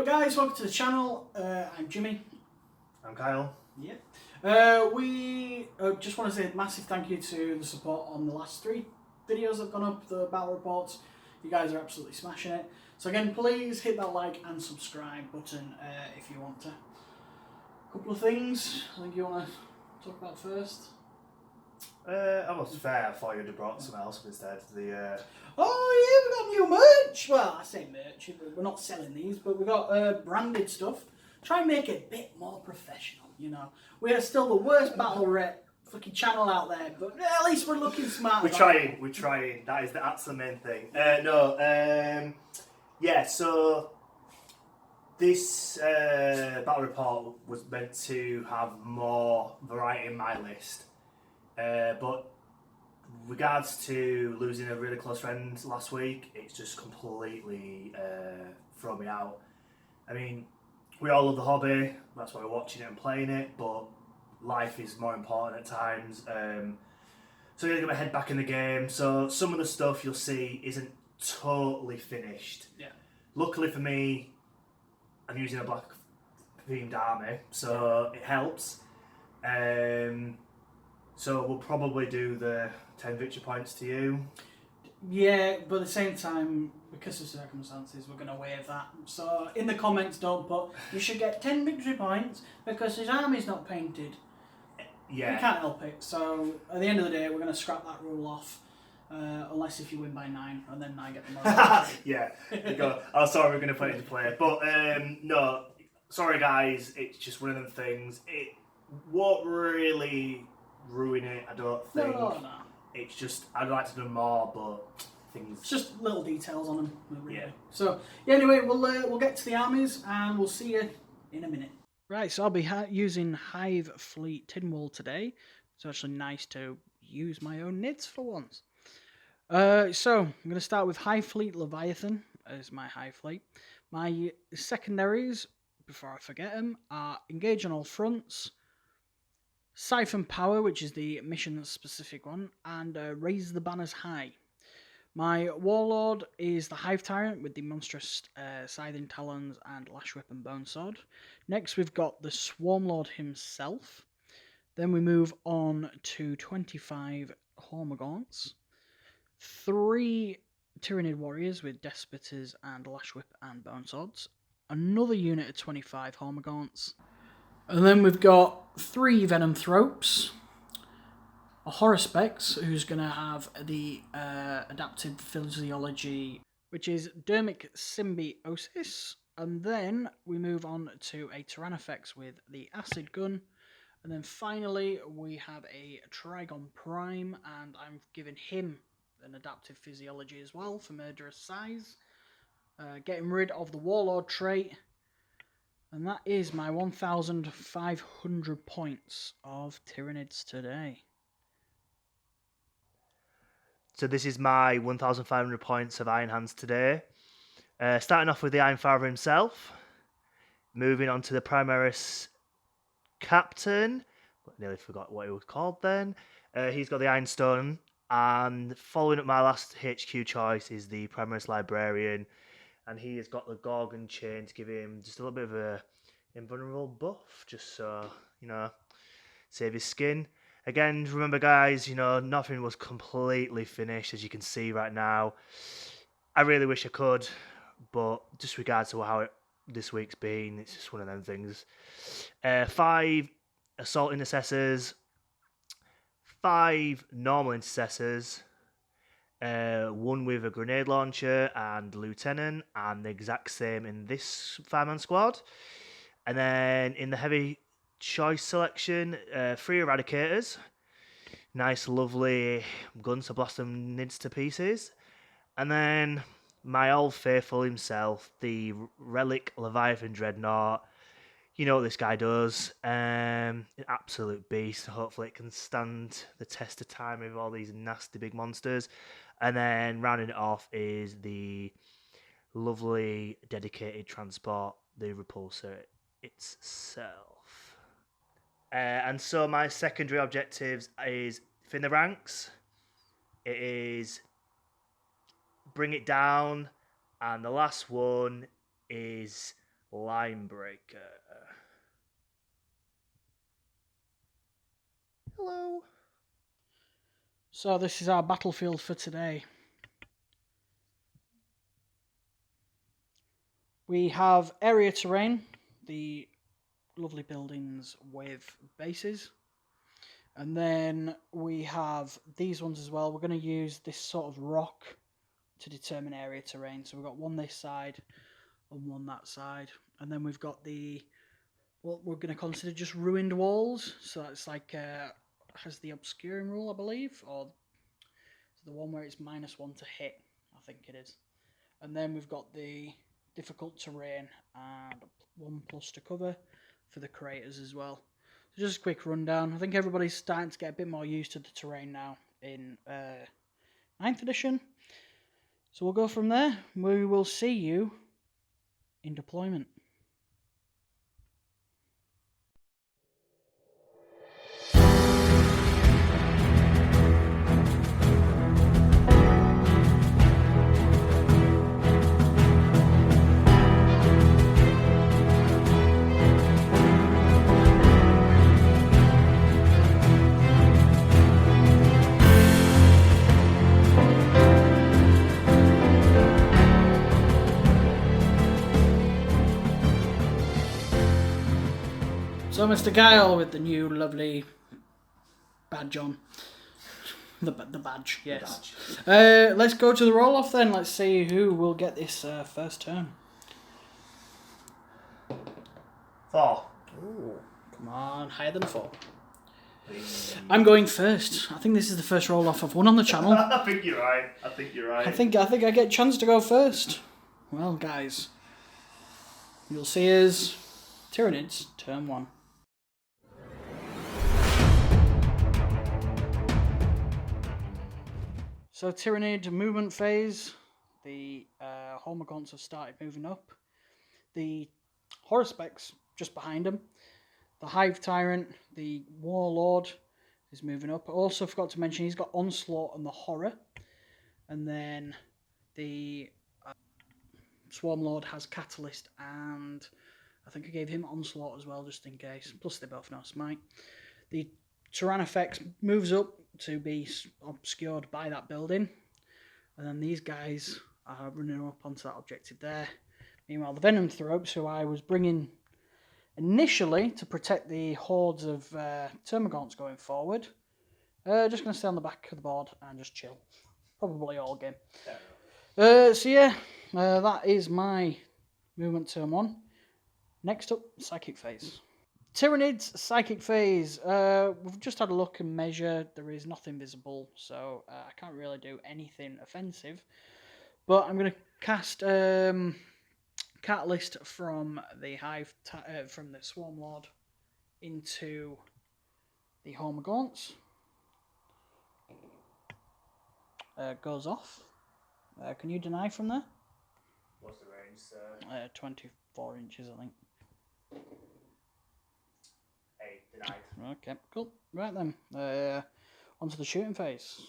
guys, welcome to the channel. I'm Jimmy. I'm Kyle. Yeah. We just want to say a massive thank you to the support on the last 3 videos that have gone up, the battle reports. You guys are absolutely smashing it. So again, please hit that like and subscribe button if you want to. A couple of things I think you want to talk about first. I was fair. I thought you'd have brought something else instead. Oh yeah, we got new merch. Well, I say merch, we're not selling these, but we got branded stuff. Try and make it a bit more professional, you know. We are still the worst battle rep fucking channel out there, but at least we're looking smart. We're trying. That's the main thing. Yeah. So this battle report was meant to have more variety in my list, but regards to losing a really close friend last week, it's just completely thrown me out. I mean, we all love the hobby, that's why we're watching it and playing it, but life is more important at times. So I'm going to get my head back in the game. So some of the stuff you'll see isn't totally finished. Yeah. Luckily for me, I'm using a black themed army, so it helps. So we'll probably do the 10 victory points to you. Yeah, but at the same time, because of circumstances, we're going to waive that. So in the comments, don't put, you should get 10 victory points because his army's not painted. Yeah. You can't help it. So at the end of the day, we're going to scrap that rule off. Unless if you win by 9, and then I get the moral. Yeah. You go, oh, sorry, we're going to put it into play. But no, sorry guys, it's just one of them things. It won't really ruin it, I don't think. No. It's just, I'd like to do more, but things... It's just little details on them, really. Yeah. So, yeah, anyway, we'll get to the armies, and we'll see you in a minute. Right, so I'll be using Hive Fleet Tynwald today. It's actually nice to use my own nids for once. So, I'm going to start with Hive Fleet Leviathan as my Hive Fleet. My secondaries, before I forget them, are Engage on All Fronts, Siphon Power, which is the mission-specific one, and Raise the Banners High. My Warlord is the Hive Tyrant with the Monstrous Scything, Talons, and Lash Whip and Bonesword. Next, we've got the Swarmlord himself. Then we move on to 25 Hormagaunts, 3 Tyranid warriors with Despots and Lash Whip and Boneswords, another unit of 25 Hormagaunts, and then we've got 3 Venomthropes, a Haruspex, who's going to have the adapted physiology, which is Demeric Symbiosis, and then we move on to a Tyrannofex with the Acid Gun, and then finally we have a Trygon Prime, and I'm giving him an adaptive physiology as well for Murderous size, getting rid of the Warlord trait. And that is my 1,500 points of Tyranids today. So this is my 1,500 points of Iron Hands today. Starting off with the Iron Father himself. Moving on to the Primaris Captain. I nearly forgot what he was called then. He's got the Iron Stone. And following up my last HQ choice is the Primaris Librarian. And he has got the Gorgon Chain to give him just a little bit of a invulnerable buff, just so, you know, save his skin. Again, remember guys, you know, nothing was completely finished, as you can see right now. I really wish I could, but just regards to how this week's been, it's just one of them things. 5 Assault Intercessors, 5 Normal Intercessors, 1 with a grenade launcher and lieutenant, and the exact same in this 5-man squad. And then in the heavy choice selection, 3 eradicators, nice lovely guns to blast them nids to pieces. And then my old faithful himself, the Relic Leviathan Dreadnought. You know what this guy does. An absolute beast. Hopefully it can stand the test of time with all these nasty big monsters. And then rounding it off is the lovely dedicated transport, the Repulsor itself. And so my secondary objectives is thin the ranks. It is bring it down. And the last one is Linebreaker. Hello. So this is our battlefield for today. We have area terrain, the lovely buildings with bases. And then we have these ones as well. We're going to use this sort of rock to determine area terrain. So we've got one this side and one that side. And then we've got what we're going to consider just ruined walls. So that's like, has the obscuring rule, I believe, or the one where it's -1 to hit, I think it is. And then we've got the difficult terrain and 1+ to cover for the creators as well. So just a quick rundown. I think everybody's starting to get a bit more used to the terrain now in 9th edition. So we'll go from there. We will see you in deployment. So Mr. Guile with the new lovely badge on. The badge, yes. The badge. Let's go to the roll-off then. Let's see who will get this first turn. 4. Ooh, come on, higher than 4. I'm going first. I think this is the first roll-off I've won on the channel. I think you're right. I think I get a chance to go first. Well, guys, you'll see us Tyranids, turn 1. So Tyranid movement phase, the Hormagaunts have started moving up. The Haruspex just behind them. The Hive Tyrant, the Warlord is moving up. I also forgot to mention he's got Onslaught and the Horror. And then the Swarmlord has Catalyst, and I think I gave him Onslaught as well just in case. Plus they both know Smite. The Tyrannofex moves up to be obscured by that building, and then these guys are running up onto that objective there. Meanwhile, the Venomthropes, who I was bringing initially to protect the hordes of Hormagaunts going forward, just going to stay on the back of the board and just chill. Probably all game. So yeah, that is my movement turn 1. Next up, Psychic Phase. Tyranids Psychic Phase. We've just had a look and measure. There is nothing visible, so I can't really do anything offensive. But I'm going to cast Catalyst from the from the Swarmlord into the Hormagaunts. Goes off. Can you deny from there? What's the range, sir? 24 inches, I think. Denied. Okay, cool. Right then, onto the shooting phase.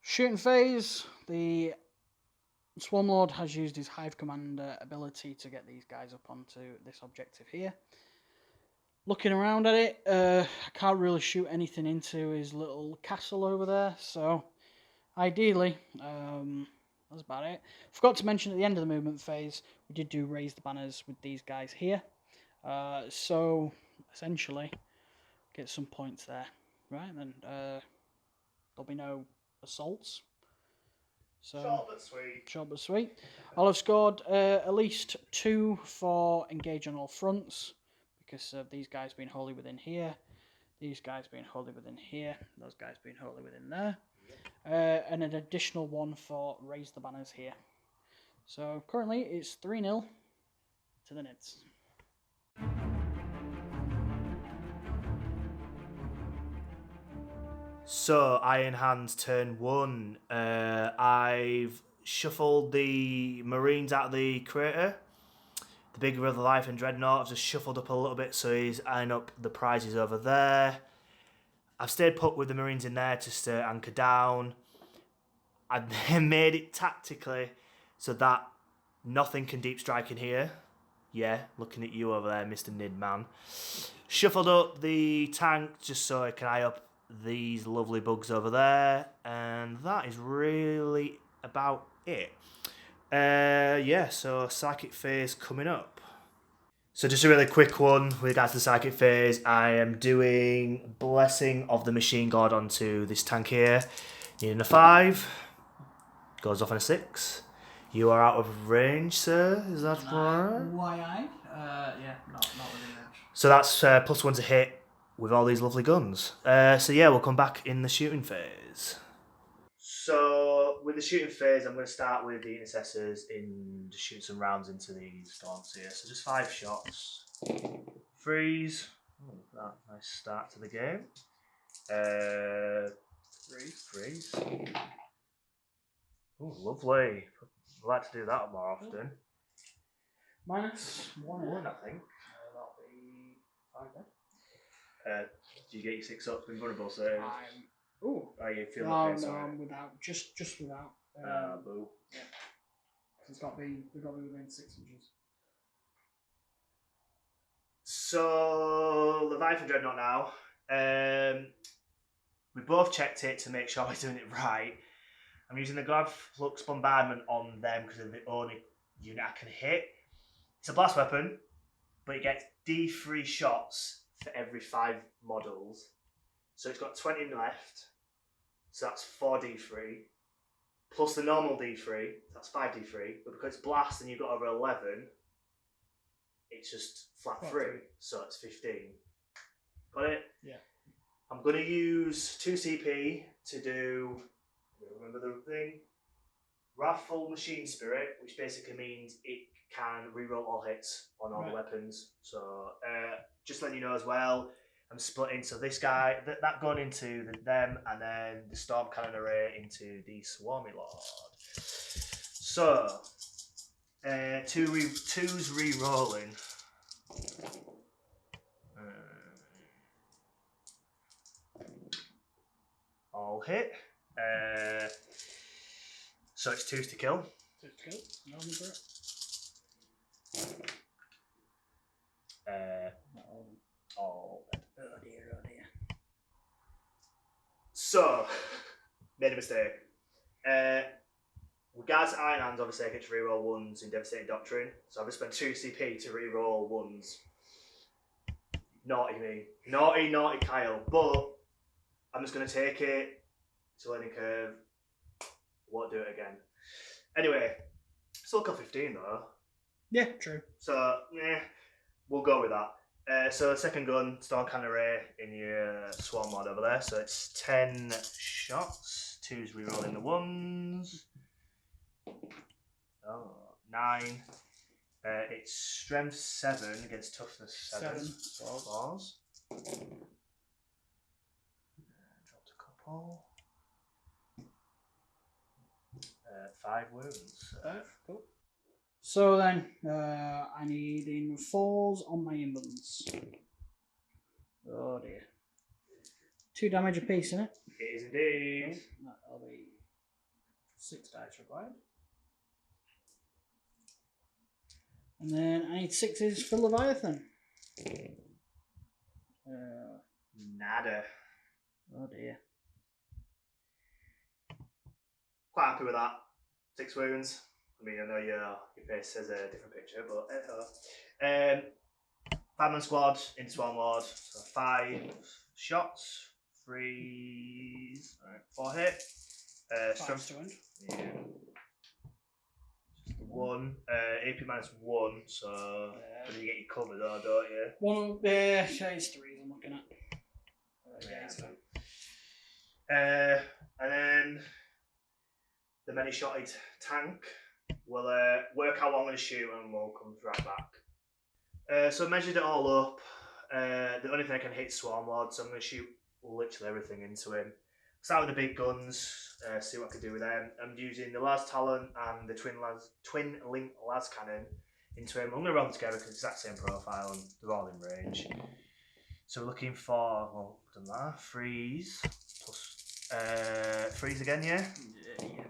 Shooting phase, the Swarmlord has used his Hive Commander ability to get these guys up onto this objective here. Looking around at it, I can't really shoot anything into his little castle over there, so ideally, that's about it. Forgot to mention at the end of the movement phase, we did do raise the banners with these guys here. So essentially, get some points there, right? And there'll be no assaults. So short but sweet. Short but sweet. I'll have scored at least 2 for engage on all fronts, because of these guys being wholly within here, these guys being wholly within here, those guys being wholly within there, and an additional 1 for raise the banners here. So currently it's 3-0 to the Nids. So, Iron Hands turn 1. I've shuffled the Marines out of the crater. The Big Brother Life and Dreadnought have just shuffled up a little bit, so he's eyeing up the prizes over there. I've stayed put with the Marines in there just to anchor down. I made it tactically so that nothing can deep strike in here. Yeah, looking at you over there, Mr. Nidman. Shuffled up the tank just so I can eye up these lovely bugs over there. And that is really about it. Yeah, so Psychic Phase coming up. So just a really quick one with regards to the Psychic Phase. I am doing Blessing of the Machine God onto this tank here. Needing a 5. Goes off on a 6. You are out of range, sir. Is that right? Why? Yeah, not within range. So that's +1 to hit with all these lovely guns. So yeah, we'll come back in the shooting phase. So with the shooting phase, I'm going to start with the intercessors in just shooting some rounds into these storms here. So just 5 shots. Freeze. Oh, look at that. Nice start to the game. Freeze. Oh, lovely. I'd like to do that more often. -1, I think. That'll be 5 then. Do you get your 6 up invulnerable saves? Are you feeling okay? No, I'm without. Just without. Boo. Yeah. It's got to be within 6 inches. So Leviathan Dreadnought now. We both checked it to make sure we're doing it right. I'm using the Guard Flux Bombardment on them because they're the only unit I can hit. It's a blast weapon, but it gets D3 shots for every 5 models. So it's got 20 left, so that's 4d3, plus the normal d3, that's 5d3, but because it's blast and you've got over 11, it's just flat 3, so it's 15. Got it? Yeah. I'm going to use 2 CP to do, remember the thing? Wrathful Machine Spirit, which basically means it can reroll all hits on all the weapons. So just letting you know as well, I'm splitting so this guy, that gun into them, and then the Storm Cannon Array into the Swarmlord. So 2's re-rolling. All hit. So it's 2's to kill. 2's to kill. No one for it. All. Oh dear. So, made a mistake. Regards to Iron Hands, obviously I get to reroll 1s in Devastating Doctrine, so I've just spent 2 CP to reroll 1s. Naughty me. Naughty Kyle. But I'm just going to take it to Learning Curve. Won't do it again. Anyway, still got 15 though. Yeah, true. So, we'll go with that. So second gun, Storm Cannon Array in your Swarmlord over there. So it's 10 shots. 2's rerolling the 1s. 9. It's Strength 7 against Toughness 7. Claws. Dropped a couple. 5 wounds. Cool. So then, I need in 4s on my invulns. Oh dear. 2 damage apiece, isn't it? It is indeed. That'll be 6 dice required. And then I need 6s for Leviathan. Nada. Oh dear. Quite happy with that. 6 wounds. I mean, I know your face says a different picture, but hello. 5-man squad in Swarmlord. So 5 shots. Freeze. Alright, 4 hit. Strength. Yeah. Just the 1. AP -1, so you get your cover though, don't you? 1, yeah, it's 3 I'm looking at. It's fine. And then the many-shotted tank will work how long I'm going to shoot and we'll come right back. So I measured it all up. The only thing I can hit is Swarmlord, so I'm going to shoot literally everything into him. Start with the big guns, see what I can do with them. I'm using the Las Talon and the Twin Link Las Cannon into him. I'm going to roll them together because it's the exact same profile and they're all in range. So we're looking for, well, done that, freeze, plus, freeze again, yeah? Yeah.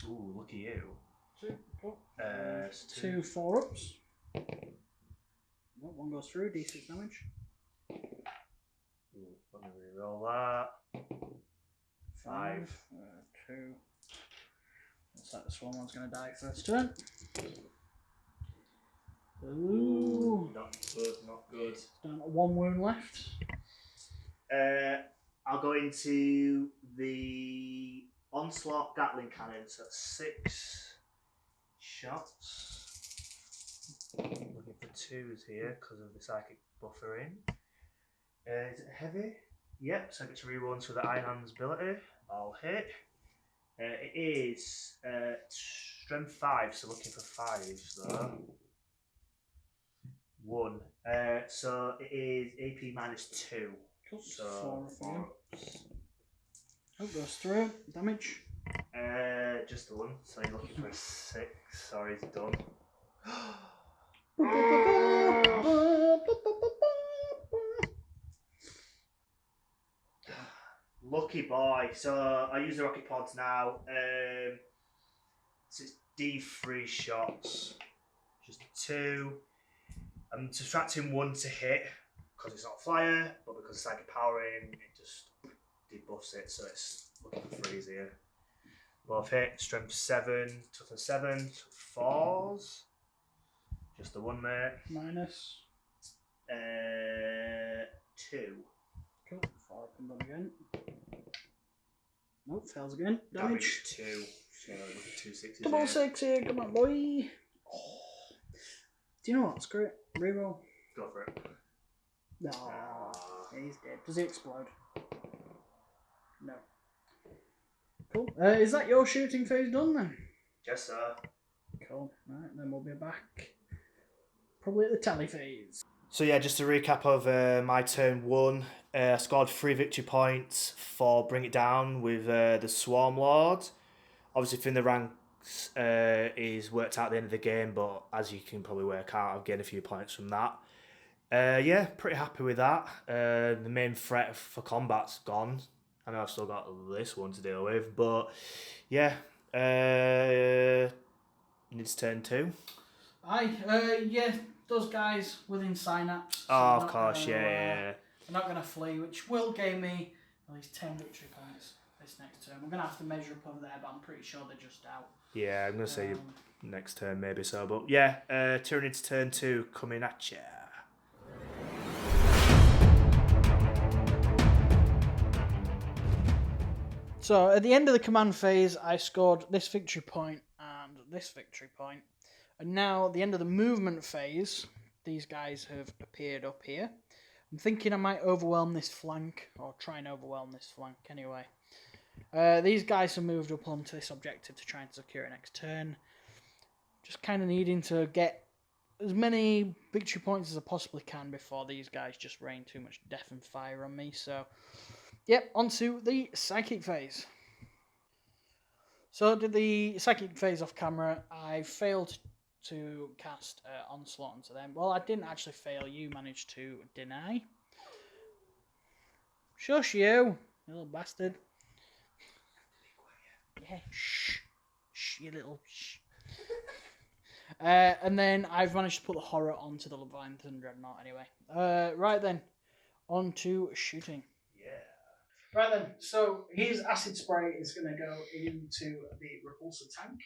Ooh, look at you. 2, cool. 2 4-ups. Well, one goes through, D6 damage. Ooh, let me reroll that. 5. 2. Looks like the Swarmlord's going to die first turn. Ooh. Not good, not good. Down to 1 wound left. I'll go into the Onslaught Gatling Cannon, so that's 6 shots. Looking for 2s here because of the psychic buffering. Is it heavy? Yep, so I get to reroll once with the Iron Hand's ability. I'll hit. It is strength 5, so looking for 5s though. 1. So it is AP minus 2. Cool. So 4 Oh, goes through. Damage. Just the 1. So you're looking for a 6. Sorry, it's done. Lucky boy. So I use the rocket pods now. So it's D3 shots. Just 2. I'm subtracting 1 to hit because it's not flyer, but because it's psychic powering, it just debuffs it. So it's looking for 3s here. Both hit. Strength 7, toughness 7, 4s. Just the 1, mate. Minus. 2. Cool. 4 up and done again. Nope, fails again. Damage. 2. So 2 6s. Double 6 here, come on, boy. Oh. Do you know what's great? Reroll. Go for it. No, he's dead. Does he explode? No. Cool. Is that your shooting phase done then? Yes, sir. Cool. Right, then we'll be back. Probably at the tally phase. So yeah, just a recap of my turn 1. I scored 3 victory points for Bring It Down with the Swarmlord. Obviously, fin the ranks is worked out at the end of the game, but as you can probably work out, I've gained a few points from that. Yeah, pretty happy with that. The main threat for combat's gone. I know I've still got this one to deal with, but yeah, needs turn 2. Aye, yeah, those guys within synapse. Oh, of course, yeah. They're not going to flee, which will gain me at least 10 victory points this next turn. We're going to have to measure up over there, but I'm pretty sure they're just out. Yeah, I'm going to say next turn maybe so, but yeah, Tyranids turn 2 coming at ya. So at the end of the command phase, I scored this victory point and this victory point. And now at the end of the movement phase, these guys have appeared up here. I'm thinking I might overwhelm this flank, or try and overwhelm this flank anyway. These guys have moved up onto this objective to try and secure it next turn. Just kind of needing to get as many victory points as I possibly can before these guys just rain too much death and fire on me. So, yep, onto the psychic phase. So did the psychic phase off camera. I failed to cast Onslaught onto them. Well, I didn't actually fail. You managed to deny. Shush you little bastard. Yeah, shh. Shh, you little shh. And then I've managed to put the horror onto the Leviathan Dreadnought anyway. Right then, on to shooting. Right then, so his acid spray is going to go into the repulsor tank,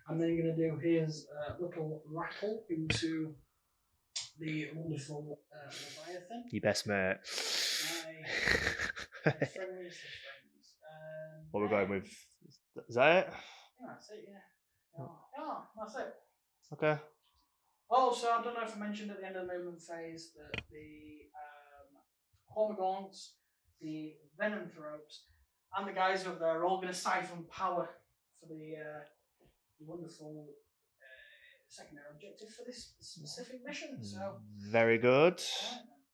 and then you're going to do his little rattle into the wonderful Leviathan. Your best mate. My friendliest of friends. What we're going with? Is that it? Yeah, that's it, yeah. Oh, that's it. Okay. Also, I don't know if I mentioned at the end of the movement phase that the Hormagaunts, the Venomthropes, and the guys over there are all going to siphon power for the wonderful secondary objective for this specific mission. So very good.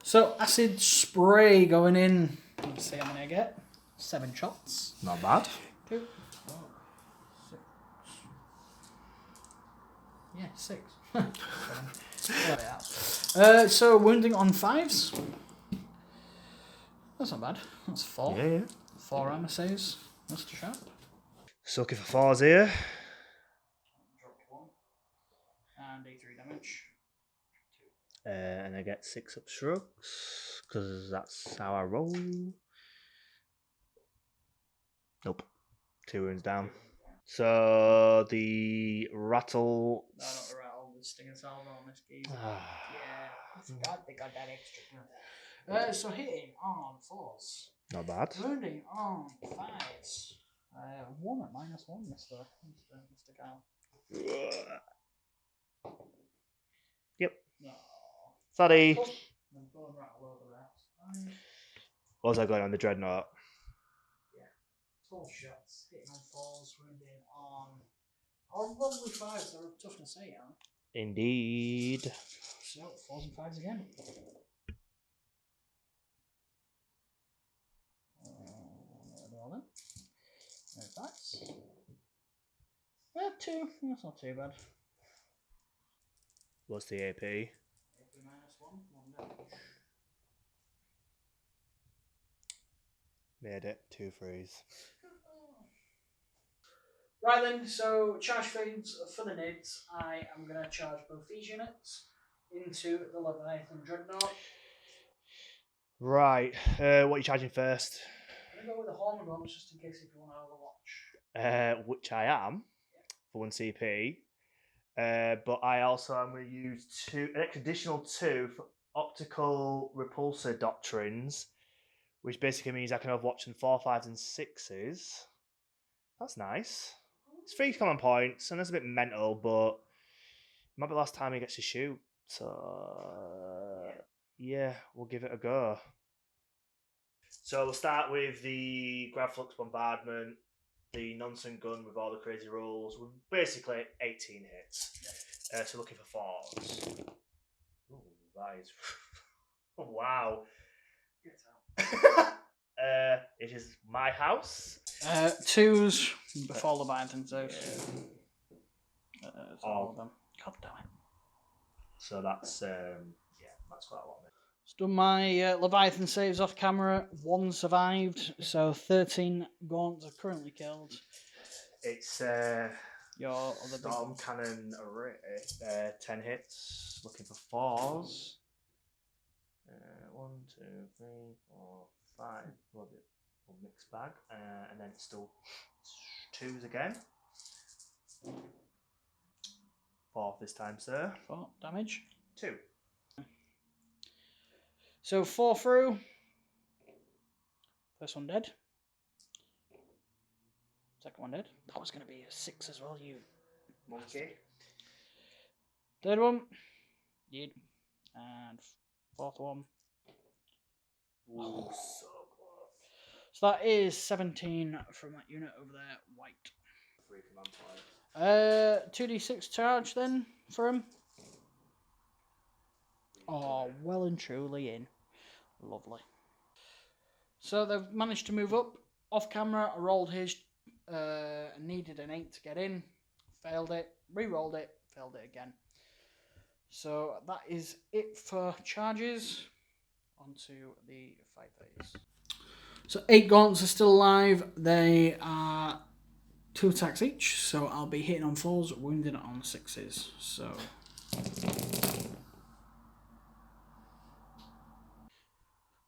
So acid spray going in. Let's see how many I get. 7 shots. Not bad. 2, 4, 6. Yeah, 6. So wounding on 5s. That's not bad. That's 4. Yeah. 4 armour saves. Mr. Sharp. So looking for 4s here. Dropped 1. And D3 damage. And I get 6 obstructs, because that's how I roll. Nope. 2 runes down. So the rattle. No, not the rattle, the stinger salvo on this geezer. Yeah, I forgot they got that extra. So hitting on 4s. Not bad. Wounding on 5s. 1 at -1, Mr. Gal. Yep. No. Sorry. Oh, I'm going rattle over that. What was I going on the dreadnought? 12 shots, hitting on 4s, wounding on. Oh, probably 5s, they're tough to say, aren't they? Indeed. So, 4s and 5s again. No 5s. 2, that's not too bad. What's the AP? AP -1, 1 damage. Made it. 2 frees. Right then, so charge feeds for the nids. I am going to charge both these units into the Leviathan Dreadnought. Right. What are you charging first? I'm going to go with the Hormagaunts just in case if you want to overwatch. Which I am for 1 CP. But I also am going to use an additional 2 for optical repulsor doctrines, which basically means I can overwatch in 4, 5s, and 6s. That's nice. It's 3 common points, and that's a bit mental, but it might be the last time he gets to shoot. So, yeah, we'll give it a go. So we'll start with the Gravflux Bombardment, the Nonsense Gun with all the crazy rolls. With basically 18 hits. So looking for 4s. Ooh, that is... wow. It is my house. 2s before Leviathan Zeus. All of them. God damn it. So that's that's quite a lot. Just done my Leviathan saves off camera. 1 survived, so 13 gaunts are currently killed. It's Your other Storm Cannon array. 10 hits. Looking for 4s. 1, 2, 3, 4, 5. Well, mixed bag. And then it's still 2s again. 4 this time, sir. 4 damage. 2. So 4 through. First one dead. Second one dead. That was going to be a 6 as well, you monkey. Third one. Dead. And 4th one. Ooh, so close. So that is 17 from that unit over there, white. 3 command points. 2d6 charge then for him. Oh, well and truly in. Lovely. So they've managed to move up. Off camera, I rolled his, needed an 8 to get in. Failed it, re-rolled it, failed it again. So that is it for charges. Onto the fight phase. So 8 gaunts are still alive. They are 2 attacks each. So I'll be hitting on 4s, wounding on 6s. So...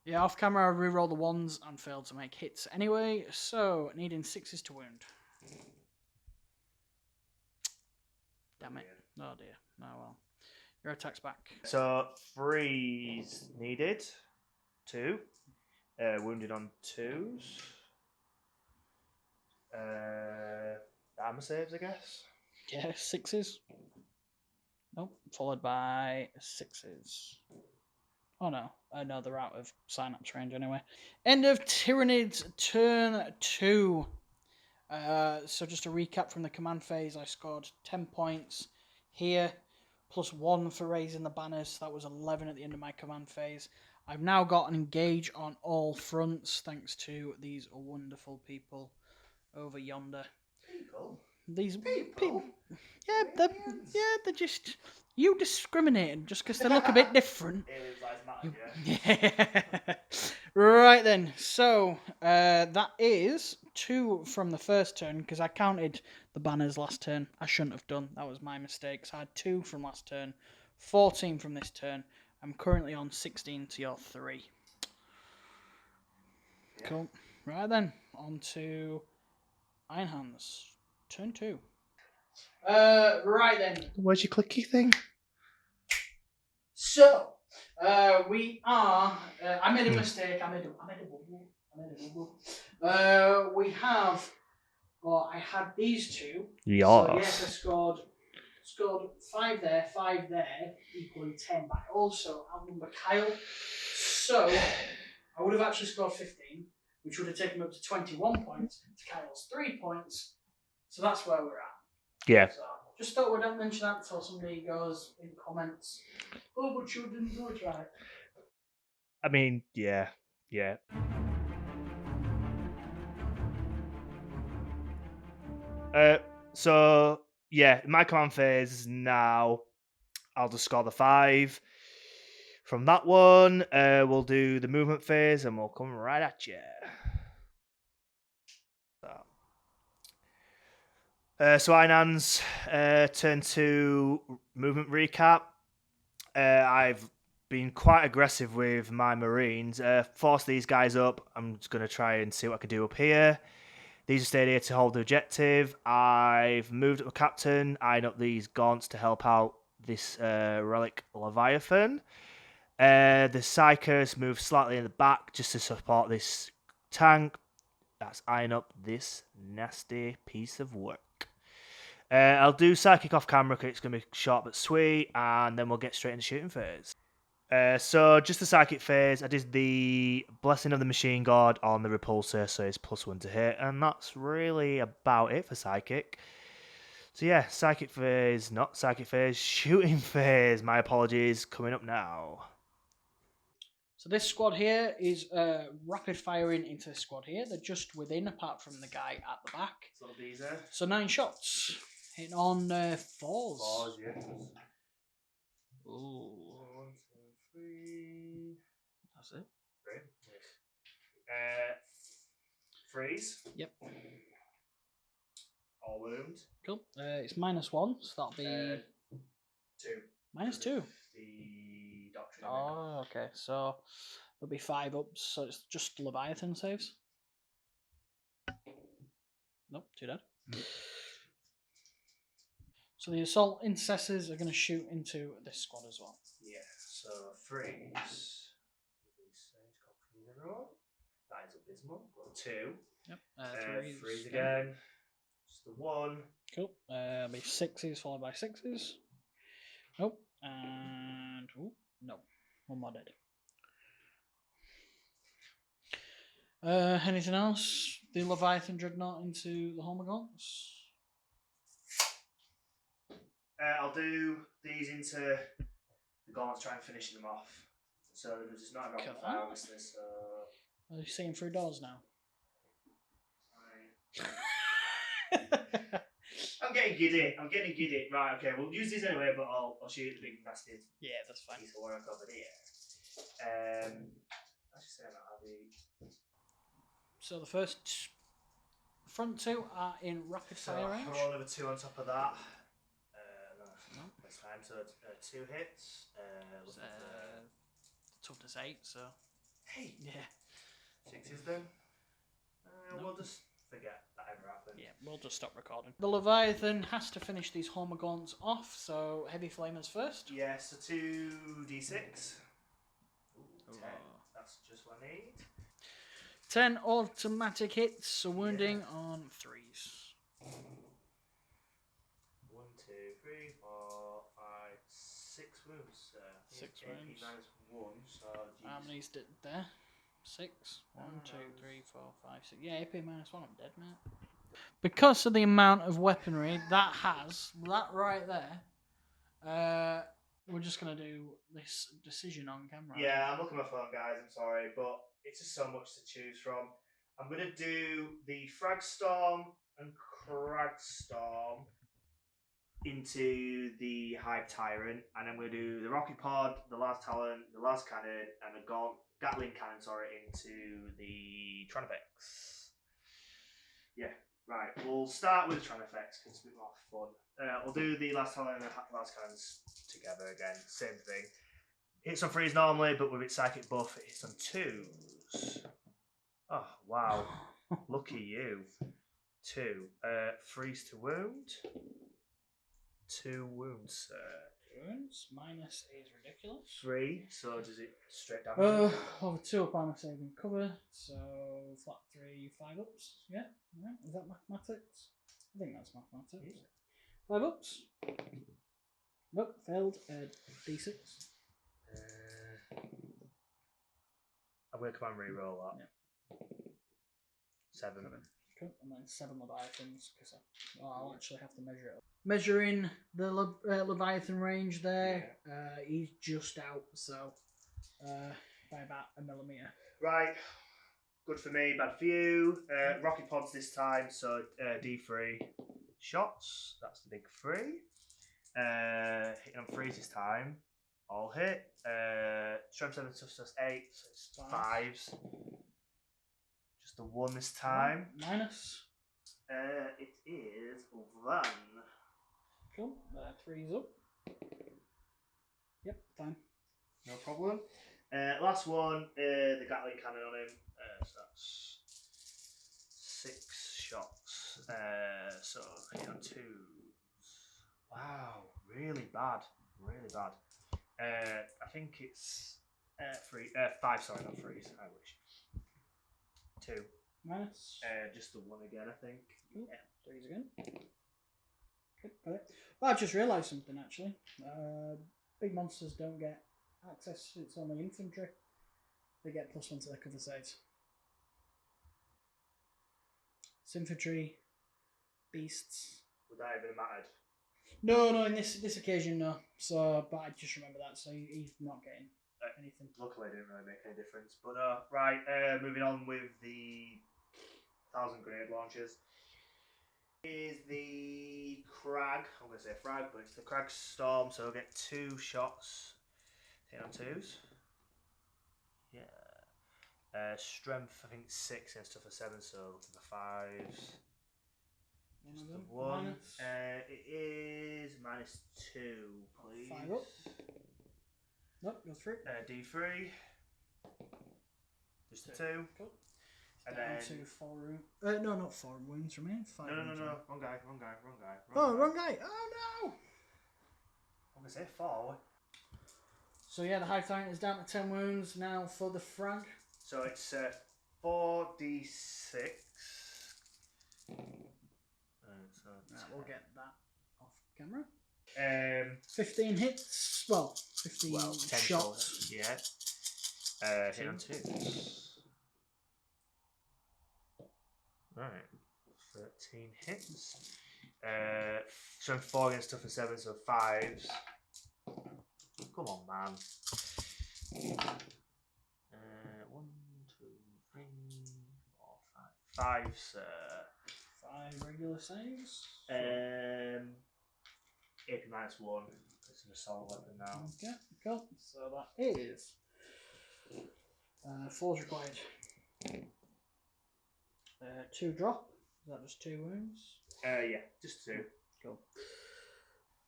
yeah, off camera I re-rolled the 1s and failed to make hits anyway, so needing 6s to wound. Damn it. Oh dear. Oh well. Your attack's back. So 3s needed. 2. Wounded on 2s. Armour saves, I guess. Yeah, 6s. Nope. Followed by 6s. Oh no. No, they're out of synapse range anyway. End of Tyranids turn 2. So just a recap from the command phase, I scored 10 points here, plus 1 for raising the banners. So that was 11 at the end of my command phase. I've now got an engage on all fronts, thanks to these wonderful people over yonder. People? These people? Yeah, they're just... you discriminating just because they look a bit different. Yeah. Right then, so that is 2 from the first turn, because I counted the banners last turn. I shouldn't have done, that was my mistake. So I had 2 from last turn, 14 from this turn, I'm currently on 16 to your 3. Yeah. Cool. Right then, on to Iron Hands. Turn 2. Right then. Where's your clicky thing? So, we are. I made a mistake. I made a bubble. We have. Well, I had these two. Yes. So yes, I scored 5 there, 5 there, equaling 10. But I also outnumber Kyle. So I would have actually scored 15, which would have taken me up to 21 points to Kyle's 3 points. So that's where we're at. Yeah. So just thought we'd mention that before somebody goes in comments, oh, but you didn't do it right. I mean, yeah. So yeah, my command phase now. I'll just score the 5. From that one, we'll do the movement phase, and we'll come right at you. So Einan's turn 2 movement recap. I've been quite aggressive with my Marines. Force these guys up. I'm just going to try and see what I can do up here. These are stayed here to hold the objective. I've moved up a captain, eyeing up these gaunts to help out this Relic Leviathan. The Psychers move slightly in the back just to support this tank. That's eyeing up this nasty piece of work. I'll do Psychic off camera because it's going to be short but sweet, and then we'll get straight into shooting phase. So just the Psychic phase, I did the Blessing of the Machine God on the Repulsor, so it's +1 to hit, and that's really about it for Psychic. So yeah, Psychic phase, not Psychic phase, shooting phase, my apologies, coming up now. So this squad here is rapid firing into this squad here. They're just within, apart from the guy at the back. So these are? So 9 shots. Hitting on 4s. 4s, yes. Ooh. 1, 2, 3. That's it. 3. Freeze. Yep. All wound. Cool. It's -1, so that'll be 2. -2. The Doctrine. Oh, okay. So there'll be 5 ups. So it's just Leviathan saves. Nope, 2 dead. So the assault intercessors are going to shoot into this squad as well. Yeah. So freeze. That is abysmal. Well, 2. Yep. Freeze again. Just the 1. Cool. It'll be 6s followed by 6s. Nope. And no, 1 more dead. Anything else? The Leviathan Dreadnought into the Hormagaunts. I'll do these into the gaunts, try and finishing them off. So there's just not enough fire, obviously. So Are you seeing through doors now? I'm getting giddy. Right, okay, we'll use these anyway, but I'll shoot the big nasty. Yeah, that's fine. Piece of work over here. Actually, say that I'll be. So the first front 2 are in rapid fire range. Roll over 2 on top of that. No, this time. So 2 hits. Toughness 8. So hey, yeah, 6s then. We'll just forget that ever happened. yeah, we'll just stop recording. The Leviathan has to finish these Hormagaunts off. So heavy flamers first. Yeah, so 2d6. Ooh, 10. That's just what I need. 10 automatic hits, so wounding on 3s. 1, 2, 3, 4, 5, 6 wounds. 6 AP wounds. -1, so How many's there? 6. 1, 2, 3, 4, 5, 6. Yeah, AP -1. I'm dead, mate. Because of the amount of weaponry that has, that right there, we're just gonna do this decision on camera. yeah, I'm looking at my phone, guys. I'm sorry, but it's just so much to choose from. I'm gonna do the Fragstorm and Cragstorm into the Hive Tyrant, and I'm gonna do the Rocket Pod, the Last Talon, the Last Cannon, and the Gatling Cannon. into the Tyrannofex. Yeah. Right, we'll start with Tyrannofex because it's a bit more fun. We'll do the Last Talon and the Last Cannons together again. Same thing. Hits on 3s normally, but with its psychic buff, it hits on 2s. Oh, wow. Lucky you. 2. Freeze to wound. 2 wounds, sir. Wounds minus is ridiculous. 3, so does it straight damage? Over 2 up armor saving cover, so flat 3, 5 ups. Yeah, right. Is that mathematics? I think that's mathematics. Yeah. 5 ups. Nope, failed. D6. I'm going to command reroll that. Yeah. 7. Cool. And then 7 Leviathans, because I'll actually have to measure it up. Measuring the Leviathan range there, he's just out, so by about a millimetre. Right. Good for me, bad for you. Rocket pods this time, so D3 shots. That's the big 3. Hitting on 3s this time. All hit. Strength 7, toughness 8, so it's 5s. Just the 1 this time. Minus. It is 1. Cool. 3's up. Yep, fine. No problem. Last one, the Gatling cannon on him. So that's 6 shots. So hit on 2s. Wow, really bad. Really bad. I think it's 5, sorry, not 3s. I wish. 2. Minus. Just the 1 again, I think. Cool. Yeah. 3's again. Good, got it. Well, I just realised something actually. Big monsters don't get access, it's only infantry. They get +1 to their cover saves. It's infantry, beasts. Would that even have mattered? No, in this occasion, no. So, but I just remember that, so he's not getting anything. Luckily, it didn't really make any difference. But right, moving on with the 1,000 grenade launchers. Is the Crag. I'm going to say Frag, but it's the Crag Storm, so I'll get 2 shots. Hit on 2s. Yeah. Strength, I think 6 and stuff for 7, so looking for 5s. Just the 1. It is -2, please. 5 up. Nope, go through. D3. Just the 2. Cool. And Down then to 4 wounds. No, not 4 wounds remain. 5 no. wounds Wrong guy. wrong guy. Oh no! I'm gonna say 4. So yeah, the Hive Tyrant is down to 10 wounds now for the frag. So it's 4d6. We'll get that off camera. 15 hits. Well, 15 shots. Yeah. Hit on 2. Right. 13 hits. So 4 against toughness 7, so 5s. Come on, man. 1, 2, 3, 4, 5. 5s. 5 regular saves. AP -1. It's an assault weapon now. Okay, cool. So that is 4's required. 2 drop. Is that just 2 wounds? Yeah, just 2. Cool.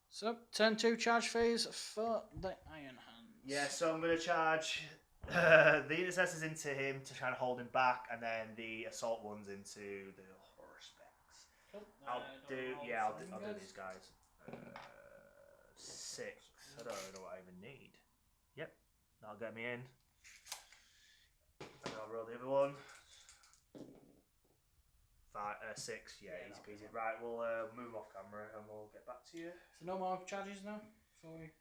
So, turn 2 charge phase for the Iron Hands. Yeah, so I'm going to charge the intercessors into him to try and hold him back, and then the assault ones into the Haruspex. Cool. I'll do these guys. 6. I don't know what I even need. Yep, that'll get me in. And I'll roll the other one. 6, yeah, easy peasy. Right, we'll move off camera and we'll get back to you. So no more charges now before we...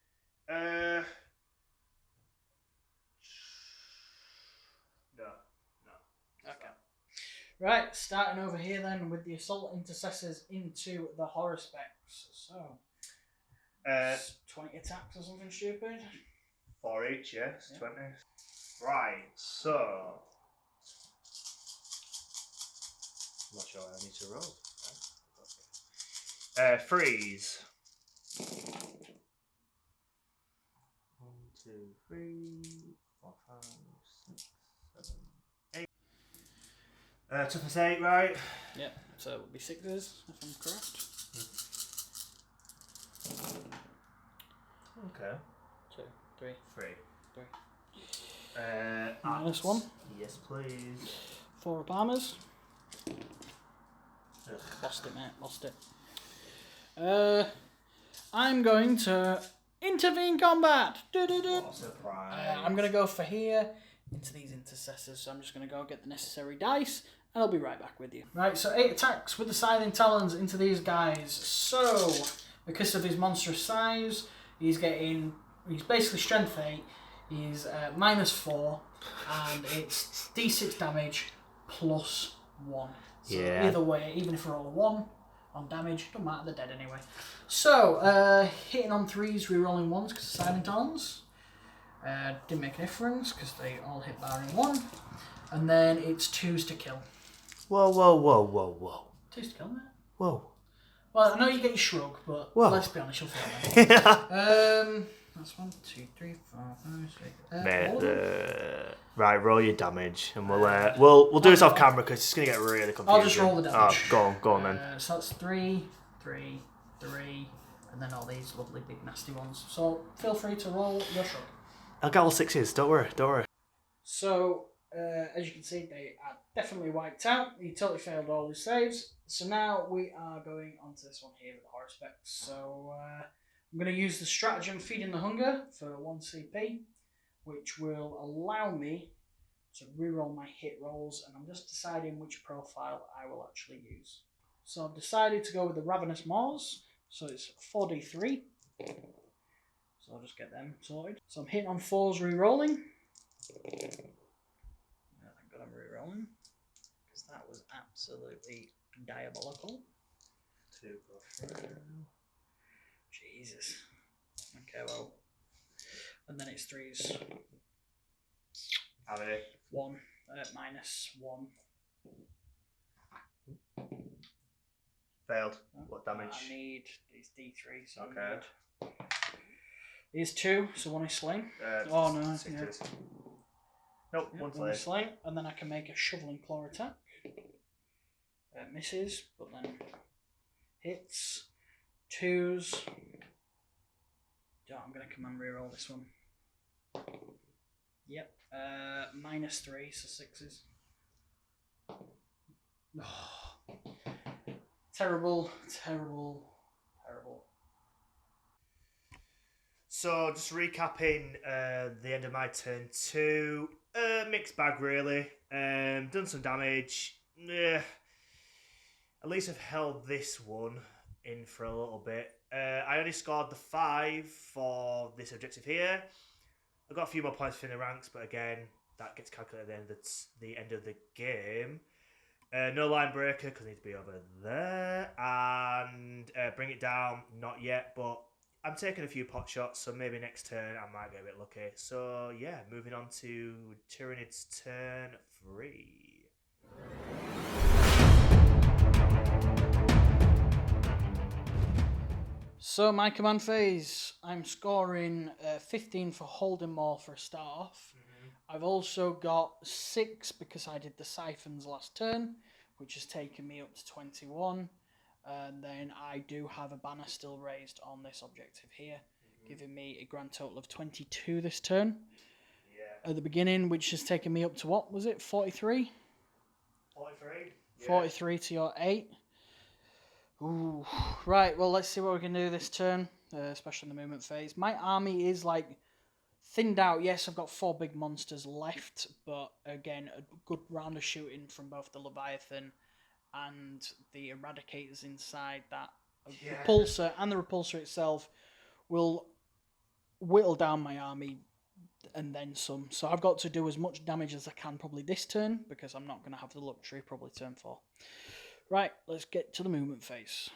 No. Okay. Right, starting over here then with the assault intercessors into the Haruspex. So, 20 attacks or something stupid. 4 each, yes, yeah. 20. Right, so... I'm not sure I need to roll. Freeze. 1, 2, 3, 4, 5, 6, 7, 8. Toughness 8, right? Yep, so it would be 6s if I'm correct. Okay. 2, 3. 3. Minus 1. Yes, please. 4 up armors. Ugh. Lost it, mate. Lost it. I'm going to intervene combat. What a surprise. I'm going to go for here into these intercessors. So I'm just going to go get the necessary dice, and I'll be right back with you. Right, so 8 attacks with the Scything Talons into these guys. So, because of his monstrous size, he's basically strength 8. He's -4, and it's D6 damage plus 1. So either way, even if we're all 1 on damage, don't matter, they're dead anyway. So, hitting on 3s, rerolling 1s because of Scything Talons. Didn't make a difference because they all hit barring 1. And then it's 2s to kill. Whoa, whoa, whoa, whoa, whoa. 2s to kill, mate. Whoa. Well, I know you get your shrug, but Whoa. let's be honest, you'll feel that. That's 1, 2, 3, 4, 5, 6. Mate, right, roll your damage, and we'll do this off camera because it's gonna get really confusing. I'll just roll the damage. Oh, go on then. So that's 3, 3, 3, and then all these lovely big nasty ones. So feel free to roll your shrug. I'll get all 6s. Don't worry. So as you can see, they are definitely wiped out. He totally failed all his saves. So now we are going on to this one here with the Haruspex. So I'm going to use the stratagem Feeding the Hunger for 1 CP, which will allow me to reroll my hit rolls, and I'm just deciding which profile I will actually use. So I've decided to go with the Ravenous Maws, so it's 4d3. So I'll just get them sorted. So I'm hitting on 4s rerolling. Thank God I'm rerolling, because that was absolutely diabolical. 2 + 3. Jesus. Okay, well. And then it's 3s. How many? 1. -1. Failed. What damage? I need these D3, so Okay. I need. These 2, so 1 is slain. No. 6 Yeah. twos. Nope, Yep, 1 1 is slain. slain. And then I can make a shoveling claw attack. Misses, but then hits. 2s. I'm going to command reroll this one. Yep. -3, so 6s. Oh. Terrible. So, just recapping the end of my turn 2. Mixed bag, really. Done some damage. At least I've held this one in for a little bit. I only scored the 5 for this objective here. I got a few more points for the ranks, but again, that gets calculated at the end of the game. No line breaker because I need to be over there, and bring it down. Not yet, but I'm taking a few pot shots, so maybe next turn I might get a bit lucky. So yeah, moving on to Tyranid's turn 3. So my command phase, I'm scoring 15 for holding more for a start off. I've also got 6 because I did the siphons last turn, which has taken me up to 21. And then I do have a banner still raised on this objective here, giving me a grand total of 22 this turn. Yeah. At the beginning, which has taken me up to what was it, 43? 43. Yeah. 43 to your 8. Ooh, right, well, let's see what we can do this turn, especially in the movement phase. My army is, thinned out. Yes, I've got 4 big monsters left, but, again, a good round of shooting from both the Leviathan and the Eradicators inside that Repulsor, and the Repulsor itself will whittle down my army and then some. So I've got to do as much damage as I can probably this turn, because I'm not going to have the luxury probably turn 4. Right, let's get to the movement phase.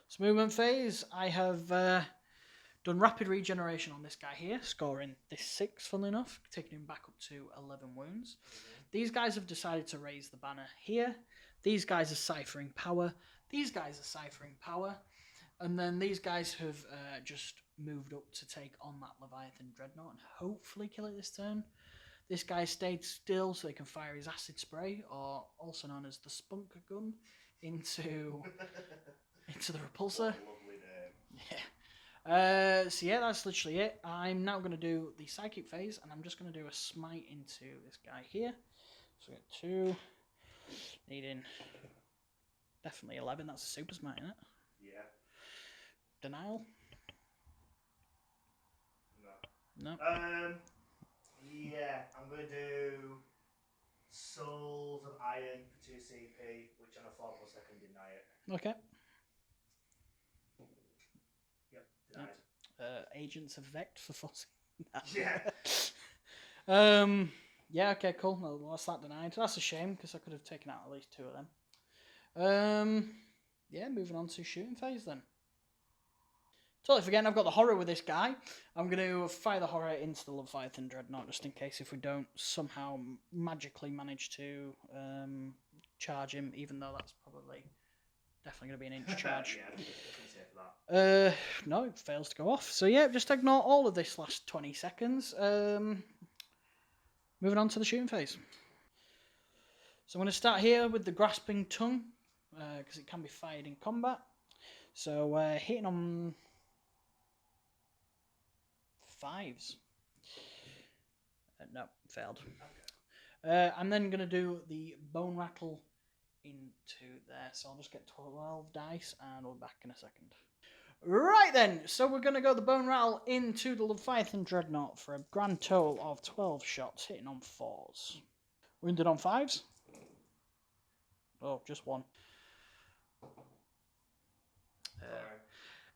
So movement phase, I have done rapid regeneration on this guy here, scoring this 6, funnily enough, taking him back up to 11 wounds. These guys have decided to raise the banner here. These guys are ciphering power. These guys are ciphering power. And then these guys have just moved up to take on that Leviathan Dreadnought and hopefully kill it this turn. This guy stayed still so they can fire his acid spray, or also known as the spunk gun, into the Repulsor. Lovely name. Yeah. So yeah, that's literally it. I'm now going to do the psychic phase, and I'm just going to do a smite into this guy here. So we get 2, needing definitely 11. That's a super smite, isn't it? Yeah. Denial? No. No. Yeah, I'm going to do Souls of Iron for 2 CP, which on a 4+ can deny it. Okay. Yep, denied. Agents of Vect for 4. Yeah. Yeah, okay, cool. Well, that's that denied. That's a shame, because I could have taken out at least 2 of them. Yeah, moving on to shooting phase then. Totally forgetting I've got the horror with this guy. I'm going to fire the horror into the Leviathan Dreadnought, just in case if we don't somehow magically manage to charge him, even though that's probably definitely going to be an inch charge. Yeah, no, it fails to go off. So yeah, just ignore all of this last 20 seconds. Moving on to the shooting phase. So I'm going to start here with the Grasping Tongue, because it can be fired in combat. So hitting on 5s. No, failed. Okay. I'm then going to do the Bone Rattle into there. So I'll just get 12 dice and we'll be back in a second. Right then, so we're going to go the Bone Rattle into the Leviathan Dreadnought for a grand total of 12 shots, hitting on 4s. Wounded on 5s. Oh, just 1.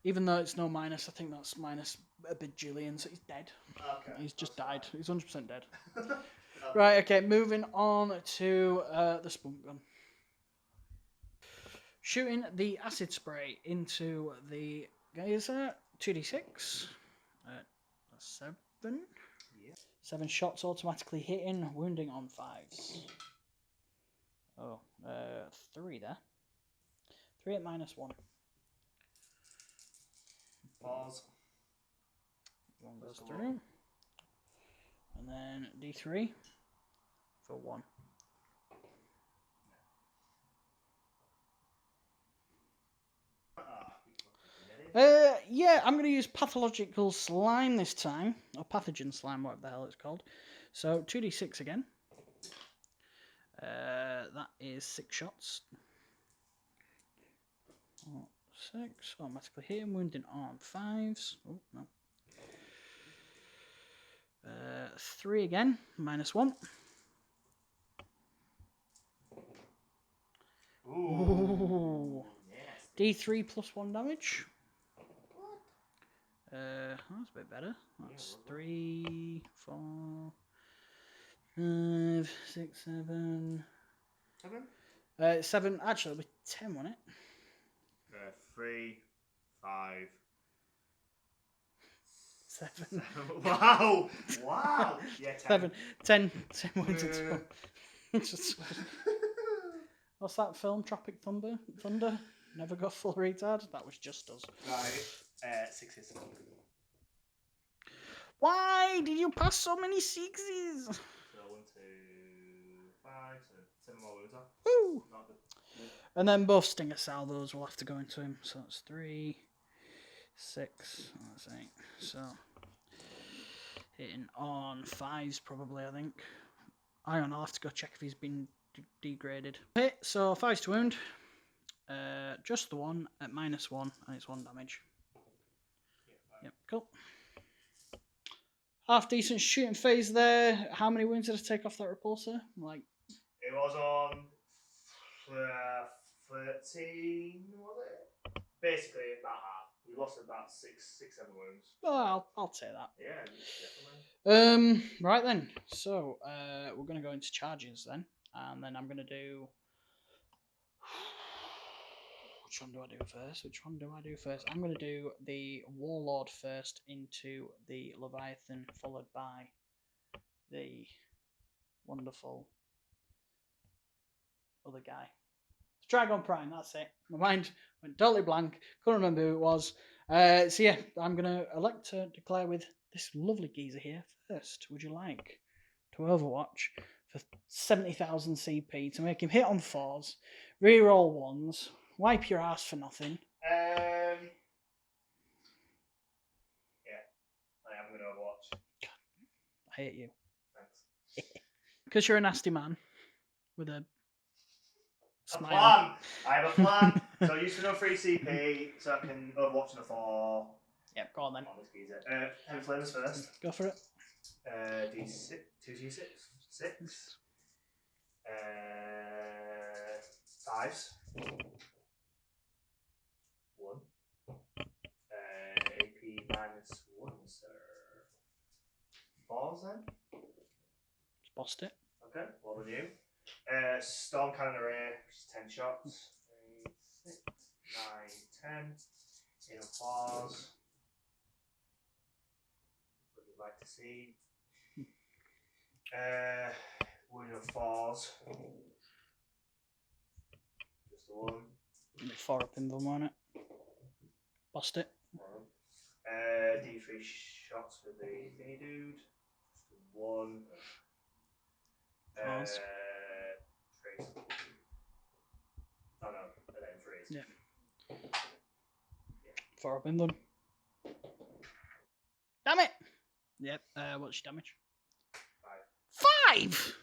Even though it's no minus, I think that's minus a bajillion, so he's dead. Okay. He's just died. Fine. He's 100% dead. Okay. Right, okay, moving on to the Spunk Gun. Shooting the Acid Spray into the Geyser, 2d6. That's 7. Yeah. 7 shots automatically hitting, wounding on 5s. Oh, 3 there. 3 at -1. Pause. 1 goes through. And then D3 for 1. Yeah, I'm going to use Pathological Slime this time. Or Pathogen Slime, whatever the hell it's called. So 2d6 again. That is 6 shots. 6. Automatically hitting, wounding on 5s. Oh, no. 3 again, -1. Ooh. D3 plus 1 damage. That's a bit better. That's 3, 4, 5, 6, 7. 7? 7. Actually, it'll be 10, won't it? 3, 5, 7. Wow! Wow! Yeah, 10. 10 wounded. What's that film? Tropic Thunder? Never got full retard? That was just us. Right. 6 hits. Why did you pass so many 6s? So 1, 2, 5, so 7 more wounds off. Woo! Not good. And then both Stinger Salvos will have to go into him. So that's 3, 6, that's 8. So hitting on 5s probably, I think. I'll have to go check if he's been degraded. Hit, so 5s to wound. Just the 1 at -1, and it's 1 damage. Yep, cool. Half decent shooting phase there. How many wounds did I take off that repulsor? Like, it was on 13, was it? Basically about half. We lost about 6, 7 wounds. Oh, I'll take that. Yeah, definitely. Right then. So we're gonna go into charges then, and then I'm gonna do. Which one do I do first? I'm going to do the Warlord first into the Leviathan, followed by the wonderful other guy. Trygon Prime, that's it. My mind went totally blank. Couldn't remember who it was. So yeah, I'm going to elect to declare with this lovely geezer here first. Would you like to Overwatch for 70,000 CP to make him hit on 4s, reroll 1s, wipe your ass for nothing? I hate you. Thanks. Because you're a nasty man with a A smile. plan! I have a plan! So I used to know free CP, so I can Overwatch in the 4. Yep, go on then. Come on, let's get it. Heavy Flames first. Go for it. D6, 2d6, 6. 5s. 1. AP -1, sir. 4s then? Just bossed it. Okay, well than you. Storm Cannon Array, which is 10 shots. 3, 6, 9, 10. In applause. What you'd like to see. One of 4s. Just the one. 4 up in them, won't it? Bossed it. D3 shots for the thingy dude. Just the one. Pause. Freeze. Oh no, and then freeze. Yeah. 4 up in them. Damn it! Yep, what's your damage? 5!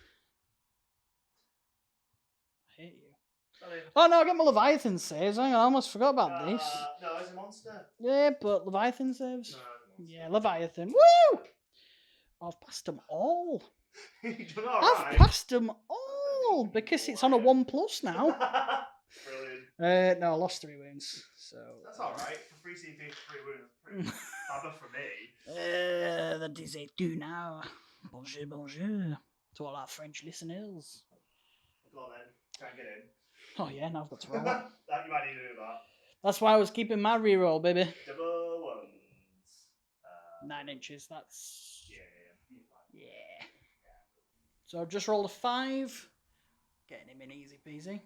I hate you. Sorry. Oh no, I get my Leviathan saves. Hang on, I almost forgot about this. No, it's a monster. Yeah, but Leviathan saves. No, it's a monster. Yeah, Leviathan. Woo! I've passed them all. You're I've passed them all because it's on a 1+ now. Brilliant. No, I lost 3 wounds. So That's alright. For free CP, 3 wounds. Pretty bad for me. that is it do now. Bonjour, bonjour. To all our French listeners. Go on then. Try and get in. Oh yeah, now I've got to roll. That you might need to do that. That's why I was keeping my reroll, baby. Double ones. 9 inches, that's... Yeah. Yeah. So I've just rolled a 5. Getting him in easy peasy.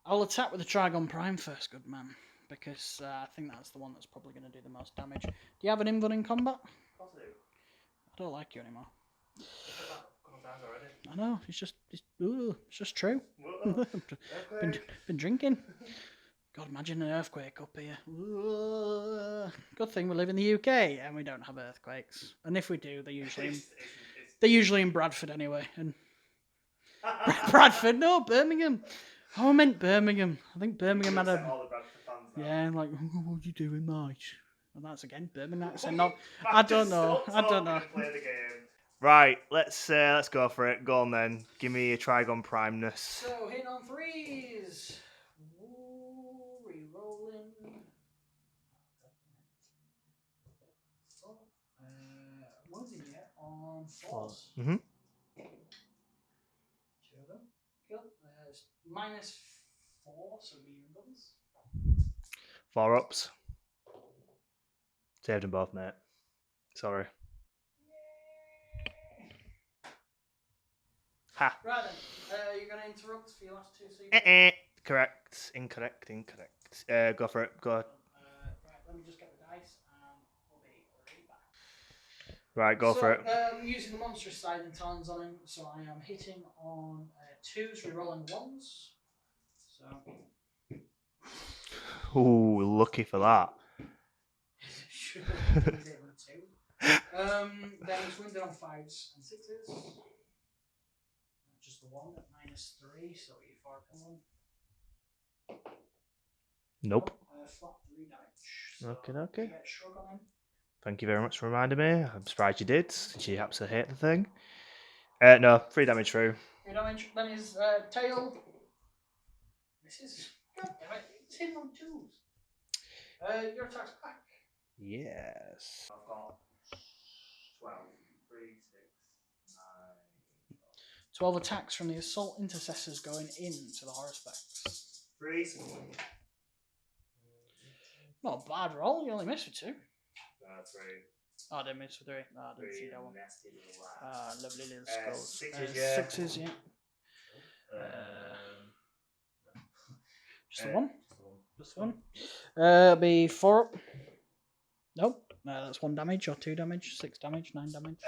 I'll attack with the Trygon Prime first, good man. Because I think that's the one that's probably going to do the most damage. Do you have an invuln in combat? Of course I do. I don't like you anymore. A couple times already. I know, it's just true. Whoa. been drinking. God, imagine an earthquake up here. Good thing we live in the UK and we don't have earthquakes. And if we do, they're usually in Bradford anyway. And Bradford, no, Birmingham. Oh, I meant Birmingham. I think Birmingham had a... All the Bradford fans now. Yeah, like, what are you doing, mate? And that's again Birmingham accent. Not, I don't know. I don't know. Play the game. Right, let's go for it. Go on then. Give me a Trygon Primeness. So, hitting on 3s. Ooh, re-rolling. Wounding yet on 4s. Mm-hmm. 2 of them. Cool. -4, so medium guns. 4 ups. Saved them both, mate. Sorry. Ha. Right then, you're going to interrupt for your last 2 sequences? Correct. Incorrect. Go for it. Go. Right, let me just get the dice and we'll be right back. Right, go for it. Using the Monstrous side and Talons on him, so I am hitting on 2s, rerolling 1s. So. Ooh, lucky for that. Should have been 2. Then it's wounded on 5s and 6s. Just the 1 at -3, so you 4 up in 1. Nope. Flat 3 damage. So Okay. you get a shrug on him. Thank you very much for reminding me. I'm surprised you did, since you absolutely hate the thing. No, 3 damage through. 3 damage. Then his tail. This is. God damn it, it's hitting on 2s. Your attack's back. Yes. I've got 12. 3, 6, 9. 12 attacks from the Assault Intercessors going into the Haruspex. Freeze. Not a bad roll, you only missed with 2. 3. Oh, I didn't miss with 3. No, I didn't see that one. Nasty little lad. Lovely little skulls. 6s, yeah. 6s, yeah. Just the 1? Just the 1. It'll be 4 up. Nope. That's 1 damage or 2 damage. 6 damage, 9 damage.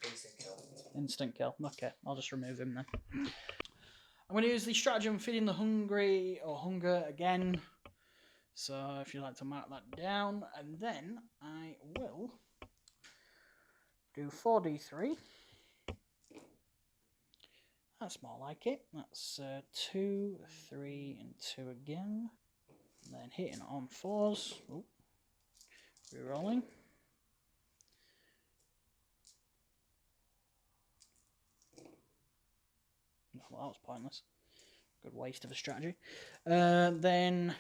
Instant kill. Instant kill. Okay, I'll just remove him then. I'm going to use the stratagem feeding the hungry or hunger again. So if you'd like to mark that down, and then I will Do 4d3. That's more like it. That's 2, 3, and 2 again. And then hitting on 4s. Oh, re-rolling. Well, that was pointless. Good waste of a strategy. Then...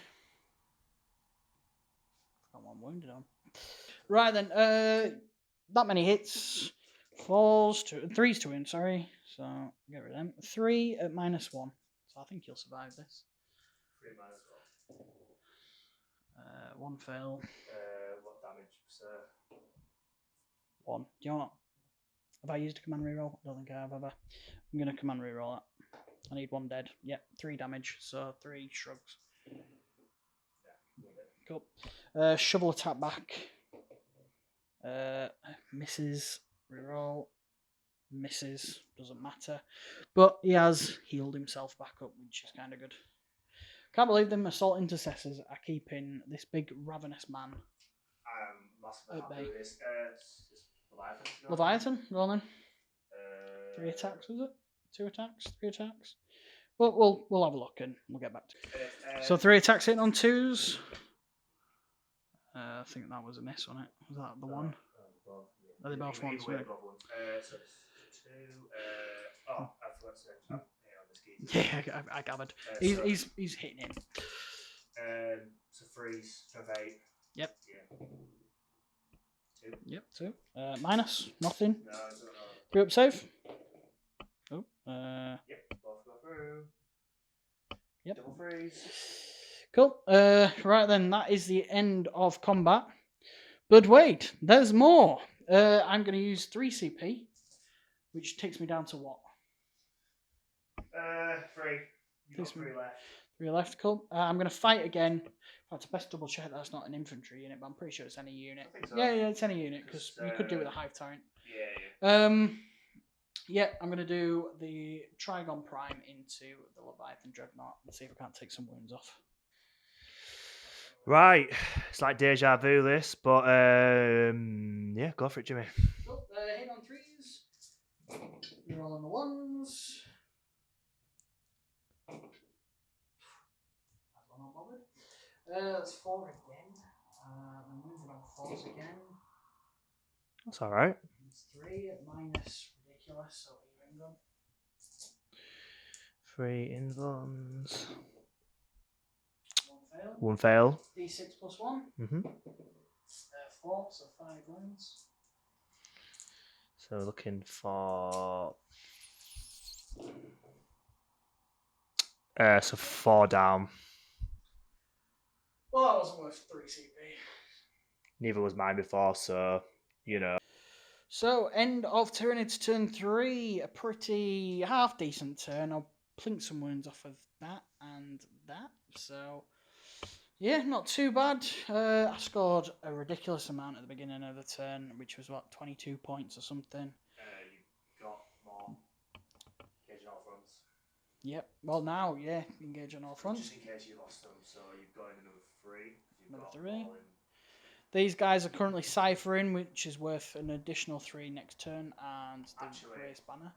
got one wounded on. Right then, that many hits. 3's to win, sorry. So, get rid of them. 3 at -1. So I think you'll survive this. 3 minus 1 fail. what damage, sir? 1. Do you know what? Have I used a command reroll? I don't think I have ever. I'm going to command reroll that. I need 1 dead. Yep, 3 damage, so 3 shrugs. Cool. Shovel attack back. Misses. Reroll. Misses. Doesn't matter. But he has healed himself back up, which is kind of good. Can't believe them assault intercessors are keeping this big ravenous man. Massively happy with this. Leviathan, go on then. 3 attacks, was it? 2 attacks? 3 attacks? Well, we'll have a look and we'll get back to it. So 3 attacks hitting on 2s. I think that was a miss on it. Was that the one? Are they both ones? So it's 2. I forgot to say. Yeah, I gathered. He's hitting him. So 3's, strength 8. Yep. Yeah. 2. Yep, 2. Minus, nothing. No, I don't know. 3 up save. Oh, Yep, both go through. Yep. Double freeze. Cool. Right then, that is the end of combat. But wait, there's more. I'm going to use 3 CP, which takes me down to what? 3. You've got 3 left. 3 left, cool. I'm going to fight again. In fact, best double check that's not an infantry unit, but I'm pretty sure it's any unit. I think so. Yeah, it's any unit, because you could do it with a Hive Tyrant. Yeah. Yeah, I'm going to do the Trygon Prime into the Leviathan Dreadnought and see if I can't take some wounds off. Right, it's like deja vu this, but yeah, go for it, Jimmy. Cool. Hit on 3s. You're all on the 1s. Not bothered. That's 4 again. I'm moving on 4s again. That's all right. It's 3 at minus ridiculous, so even them. 3 invulns. 1 fail. 1 fail. D6 plus 1. 4, so 5 wounds. So looking for so 4 down. Well, that wasn't worth 3 CP. Neither was mine before, so you know. So, end of Tyranids turn 3. A pretty half decent turn. I'll plink some wounds off of that and that. So, yeah, not too bad. I scored a ridiculous amount at the beginning of the turn, which was, what, 22 points or something? You got more engage on all fronts. Yep. Well, now, yeah, engage on all fronts. Just in case you lost them, so you've got another 3. Another 3. These guys are currently ciphering, which is worth an additional 3 next turn, and the Grace Banner.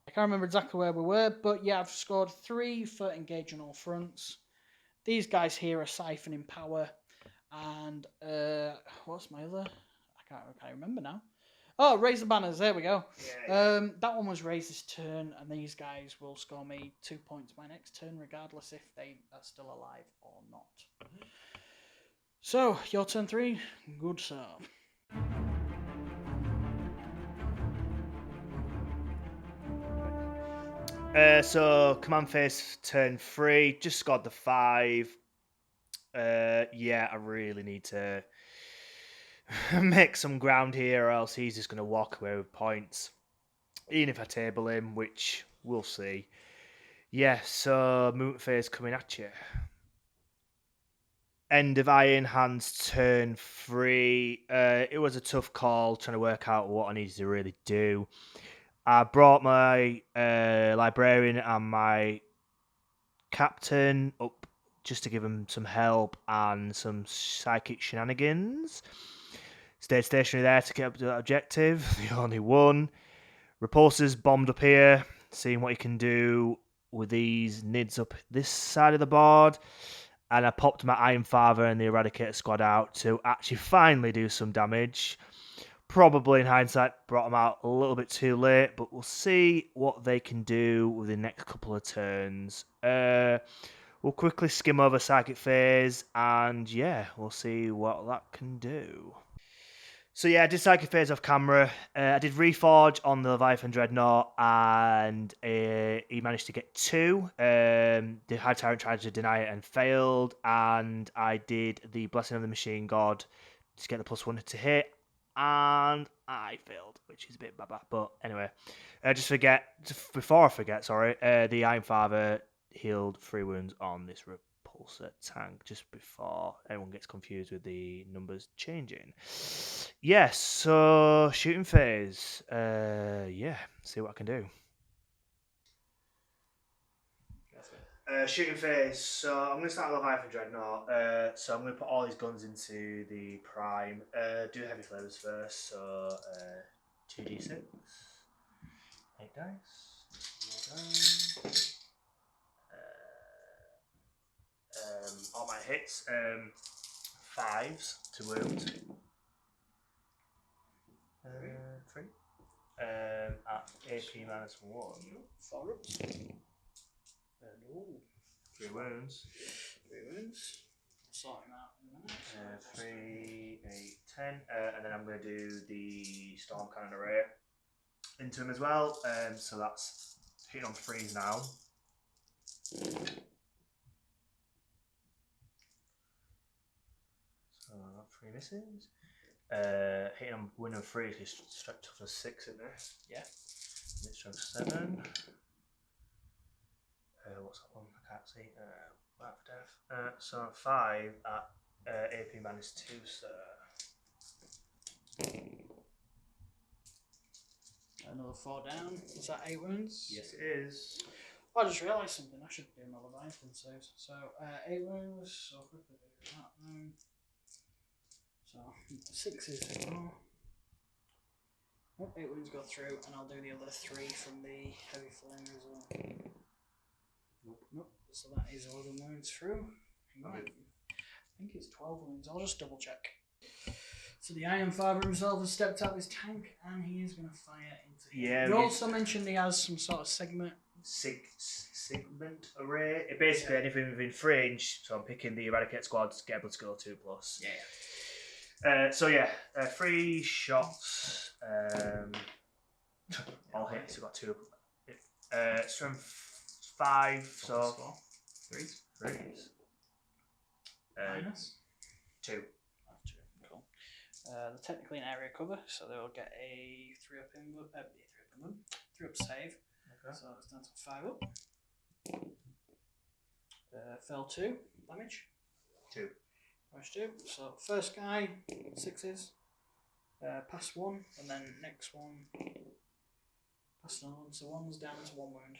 I can't remember exactly where we were, but yeah, I've scored 3 for engage on all fronts. These guys here are siphoning power, and what's my other? I can't remember now. Oh, raise the banners. There we go. Yeah. That one was raised this turn, and these guys will score me 2 points my next turn, regardless if they are still alive or not. So, your turn 3. Good serve. So command phase turn 3. Just scored the 5. Yeah, I really need to make some ground here, or else he's just going to walk away with points. Even if I table him, which we'll see. Yeah, so movement phase coming at you. End of Iron Hands turn 3. It was a tough call trying to work out what I needed to really do. I brought my Librarian and my Captain up just to give him some help and some psychic shenanigans. Stayed stationary there to get up to that objective. The only one. Repulsors bombed up here, seeing what he can do with these nids up this side of the board. And I popped my Iron Father and the Eradicator squad out to actually finally do some damage. Probably in hindsight brought them out a little bit too late, but we'll see what they can do with the next couple of turns. We'll quickly skim over Psychic Phase, and yeah, we'll see what that can do. So yeah, I did Psychic Phase off camera. I did Reforge on the Leviathan Dreadnought, and he managed to get 2. The High Tyrant tried to deny it and failed, and I did the Blessing of the Machine God to get the +1 to hit, and I failed, which is a bit baba. But anyway, before I forget, the Iron Father healed 3 wounds on this Repulsor tank just before anyone gets confused with the numbers changing. Yes, so shooting phase. Yeah, see what I can do. Shooting phase. So I'm going to start with Leviathan Dreadnought. So I'm going to put all these guns into the Prime. Do heavy flavors first. So 2d6, 8 dice. All my hits, 5s to wound. 3. At AP -1. 4 ups. 3 wounds. 3 wounds. Sort him out in a minute. 3, 8, 10. And then I'm going to do the Storm Cannon Array into him as well. So that's hitting on 3s now. So 3 misses. Hitting on winning 3 is straight tough as 6 in there. Yeah. Mid strength 7. What's that one? I can't see. Back for death. So 5 at AP -2, sir. Another 4 down. Is that 8 wounds? Yes, it is. Oh, I just realised something. I should do my Leviathan saves. So 8 wounds. So quickly do that now. So 6s. Oh, 8 wounds go through, and I'll do the other 3 from the heavy flame as well. Nope. So that is 11 wounds through. I think it's 12 wounds. I'll just double check. So the Iron Father himself has stepped out of his tank, and he is going to fire into him. Yeah. You also mentioned he has some sort of segment array. Basically, anything within 3 range. So I'm picking the Eradicate squad to get able to go 2+. Yeah. So yeah, 3 shots. All hits. We've got 2. Strength 5. So 3s. Minus 2. Cool. They're technically an area cover, so they'll get a 3 up save. Okay. So it's down to 5 up. Fell 2 damage. 2. Damage 2. So first guy 6s. Pass 1, and then next one pass another one. So 1's down to 1 wound.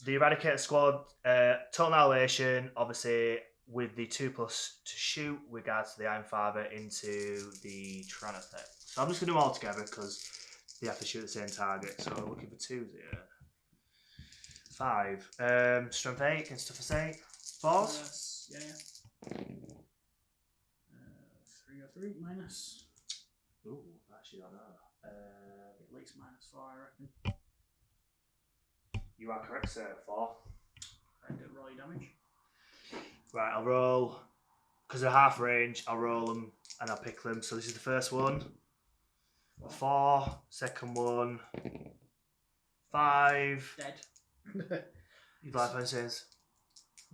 The Eradicator squad, total annihilation, obviously, with the 2+ to shoot, regards to the Iron Father into the Tyrannothek. So I'm just going to do them all together because they have to shoot the same target. So we're looking for 2s here. 5. Strength 8 against toughness 8. 4s? Yeah. 3 or 3 minus. Ooh, actually, I don't know. At least -4, I reckon. You are correct, sir. 4. I didn't roll your damage. Right, I'll roll. Because they're half range, I'll roll them and I'll pick them. So this is the first one. 4. Second one. 5. Dead. You like what it says?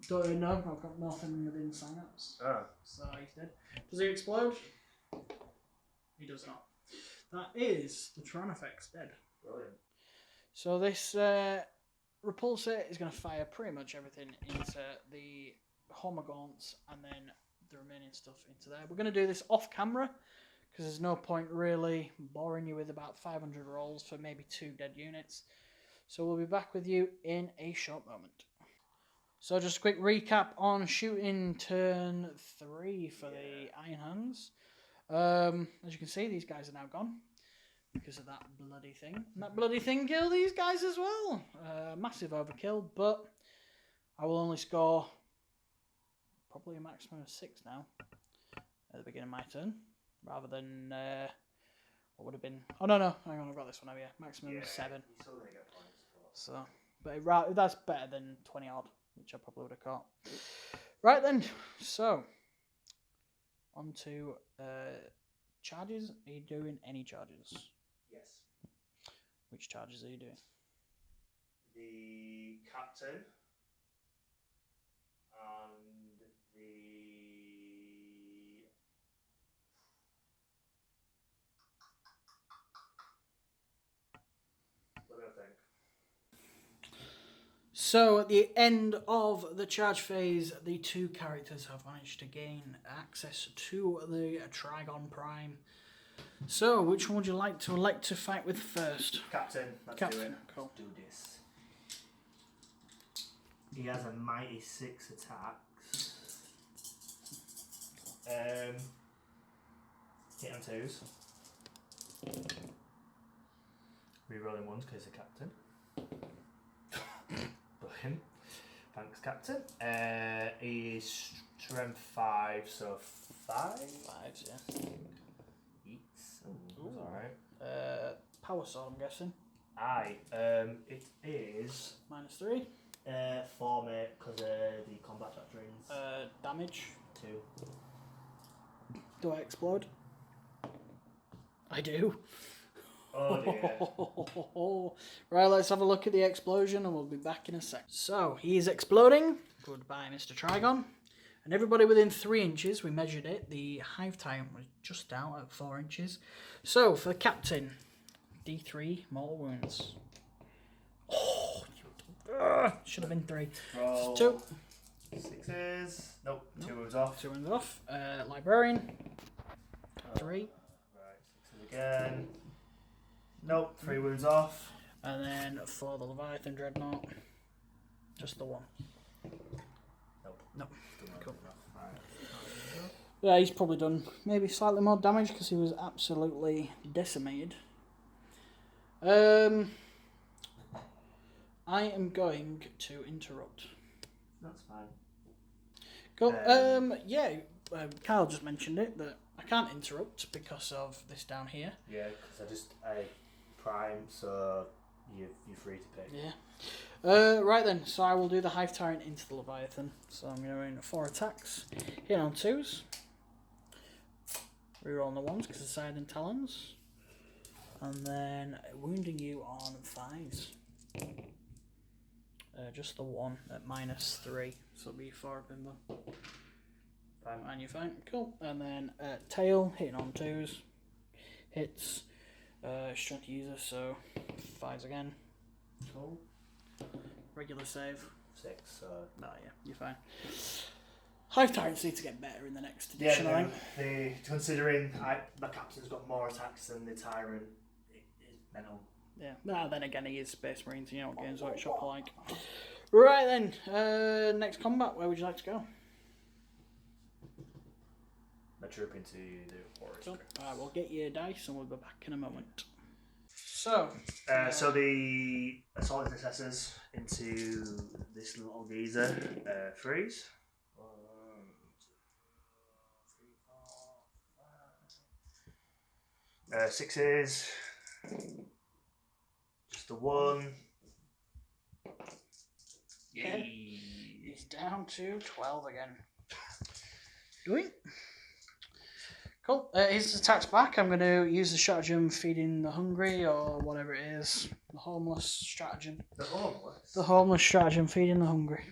Don't know. I've got nothing within sign-ups. Oh. So he's dead. Does he explode? He does not. That is the Tyrannofex dead. Brilliant. So this Repulsor is going to fire pretty much everything into the Hormagaunts and then the remaining stuff into there. We're going to do this off camera because there's no point really boring you with about 500 rolls for maybe 2 dead units. So we'll be back with you in a short moment. So just a quick recap on shooting turn 3 for the Iron Hands. As you can see, these guys are now gone because of that bloody thing. And that bloody thing killed these guys as well. Massive overkill, but I will only score probably a maximum of 6 now at the beginning of my turn, rather than what would have been. Oh no, hang on, I've got this one over here. Maximum of 7. So, but that's better than 20 odd, which I probably would have caught. Right then, so on to charges. Are you doing any charges? Yes. Which charges are you doing? The captain and the let me think. So at the end of the charge phase, the 2 characters have managed to gain access to the Trygon Prime. So which one would you like to elect to fight with first? Captain, let's Captain, do it. cool. Let's do this. He has a mighty 6 attacks. Hit on 2s. Rerolling 1s because he's a captain. Brilliant. Thanks, Captain. He's strength 5, so 5? 5s, yeah. Eats. Ooh, alright. Power sword, I'm guessing. Aye. It is -3. 4, mate, because the combat doctrines. Damage. 2. Do I explode? I do. Oh dear. Right, let's have a look at the explosion and we'll be back in a sec. So, he is exploding. Goodbye, Mr. Trygon. And everybody within 3 inches, we measured it. The Hive Tyrant was just out at 4 inches. So, for the captain, D3 mortal wounds. Oh, should have been 3. Roll. 2. 6s. Nope, 2 wounds off. 2 wounds off. Librarian. 3. Right, 6s again. Nope, 3 wounds off. And then for the Leviathan Dreadnought, just the 1. Nope. Nope. Cool. Right. Yeah, he's probably done maybe slightly more damage because he was absolutely decimated. I am going to interrupt. That's fine. Cool. Kyle just mentioned it, that I can't interrupt because of this down here. Yeah, because I prime, so you're free to pick. Yeah. Right then, so I will do the Hive Tyrant into the Leviathan. So I'm going to 4 attacks. Hit on 2s. Reroll on the 1s because it's higher than Talons. And then wounding you on 5s. Just the 1 at -3. So it'll be 4 of them then. Fine. And you're fine. Cool. And then tail, hitting on 2s. Hits. Strength user, so 5s again. Cool. Regular save. 6, so... No, yeah, you're fine. Hive Tyrants need to get better in the next edition, I think. Considering my captain's got more attacks than the Tyrant, it is mental. Yeah, no, then again, he is Space Marines, you know what Games Workshop are like. Right then, next combat, where would you like to go? My troop into the forest. So, we'll get your dice and we'll be back in a moment. So, so the Assault Intercessors into this little geezer. Freeze. 1, 2, 3, 4, 5. 6s. Just a 1. Yay. He's down to 12 again. Doing. Cool. His attack's back. I'm going to use the stratagem feeding the hungry or whatever it is. The homeless stratagem. The homeless? The homeless stratagem feeding the hungry.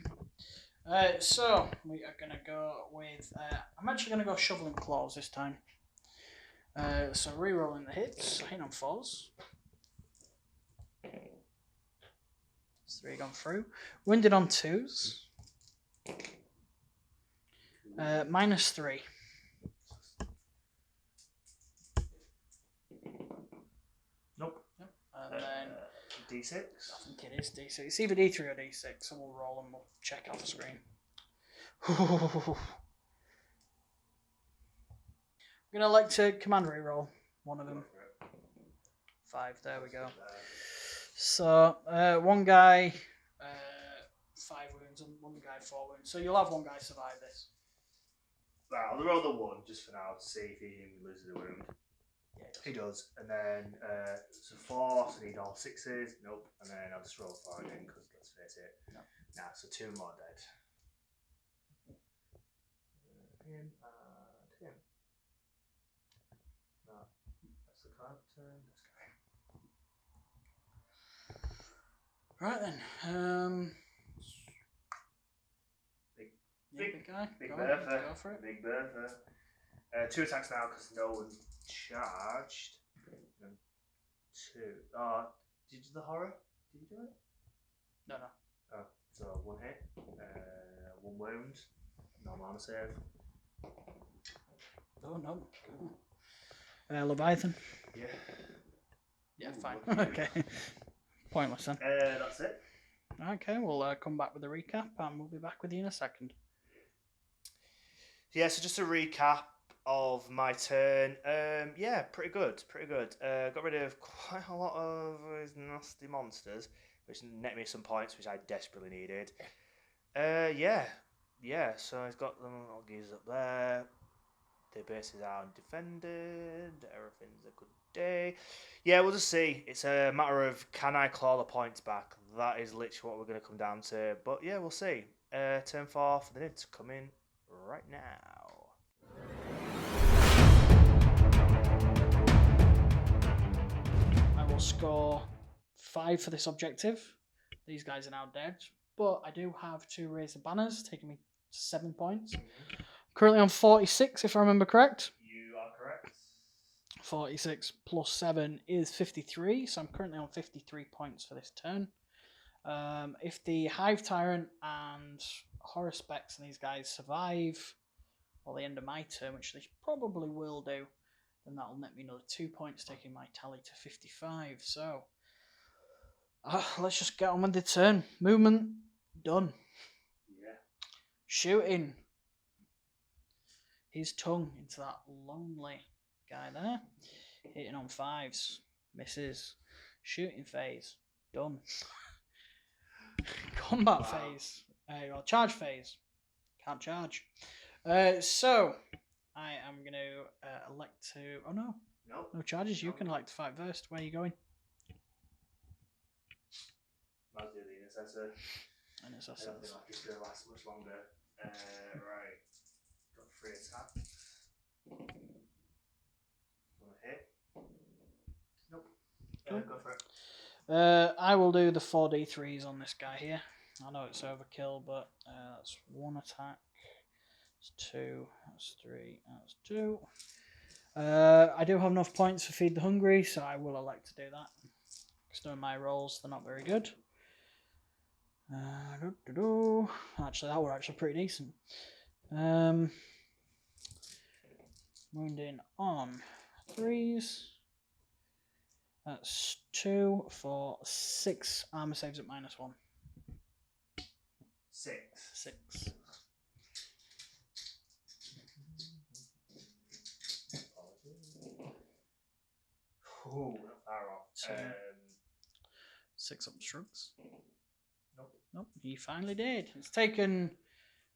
So, we are going to go with... I'm actually going to go shoveling claws this time. So, re-rolling the hits. Hitting on 4s. 3 gone through. Wounded on 2s. -3. Nope. And then D6? I think it is D6. It's either D3 or D6, so we'll roll and we'll check off the screen. I'm going to like to command reroll one of them. 5, there we go. So, one guy, 5 wounds, and one guy 4 wounds. So you'll have one guy survive this. Right, I'll roll the 1 just for now to see if he loses a wound. Yeah, he does. And then, it's a 4, so I need all 6s. Nope. And then I'll just roll 4 again, because let's face it. No. Nah, so 2 more dead. Him and him. No, that's the character. This guy. Right then. Big guy. Big Go Bertha. Go for it. Big Bertha. 2 attacks now because no one charged. And 2. Oh, did you do the horror? Did you do it? No. Oh, so 1 hit. 1 wound. No armour save. Oh no. Leviathan. Yeah. Yeah, Ooh, fine. lucky. Okay. Pointless then. That's it. Okay, we'll come back with a recap and we'll be back with you in a second. Yeah, so just a recap of my turn. Yeah, pretty good. Got rid of quite a lot of those nasty monsters, which net me some points, which I desperately needed. Yeah. So I've got them all geezed up there. The bases are undefended. Everything's a good day. Yeah, we'll just see. It's a matter of can I claw the points back. That is literally what we're going to come down to. But yeah, we'll see. Turn 4 for the Nids coming right now. I will score 5 for this objective. These guys are now dead, but I do have 2 raise the banners, taking me to 7 points. Currently on 46, if I remember correct. You are correct. 46 plus 7 is 53, so I'm currently on 53 points for this turn. If the Hive Tyrant and Haruspex and these guys survive or the end of my turn, which they probably will do, then that'll net me another 2 points, taking my tally to 55. So, let's just get on with the turn. Movement, done. Yeah. Shooting his tongue into that lonely guy there. Hitting on 5s, misses. Shooting phase, done. Combat phase, or charge phase, can't charge. So I am going to elect to. Oh no, no charges. You can elect to fight first. Where are you going? I'll do the intercessor. I don't think like it's going to last much longer. Right, got 3 attacks. Want to hit? Nope. Go for it. I will do the 4d3s on this guy here. I know it's overkill, but that's 1 attack. That's 2. That's 3. That's 2. I do have enough points for Feed the Hungry, so I will elect to do that. Because knowing my rolls, they're not very good. Actually, that were actually pretty decent. Wounding on 3s. That's 2 for 6 armor saves at -1. 6. Oh, not far off. 6 up shrugs. Nope. He finally did. It's taken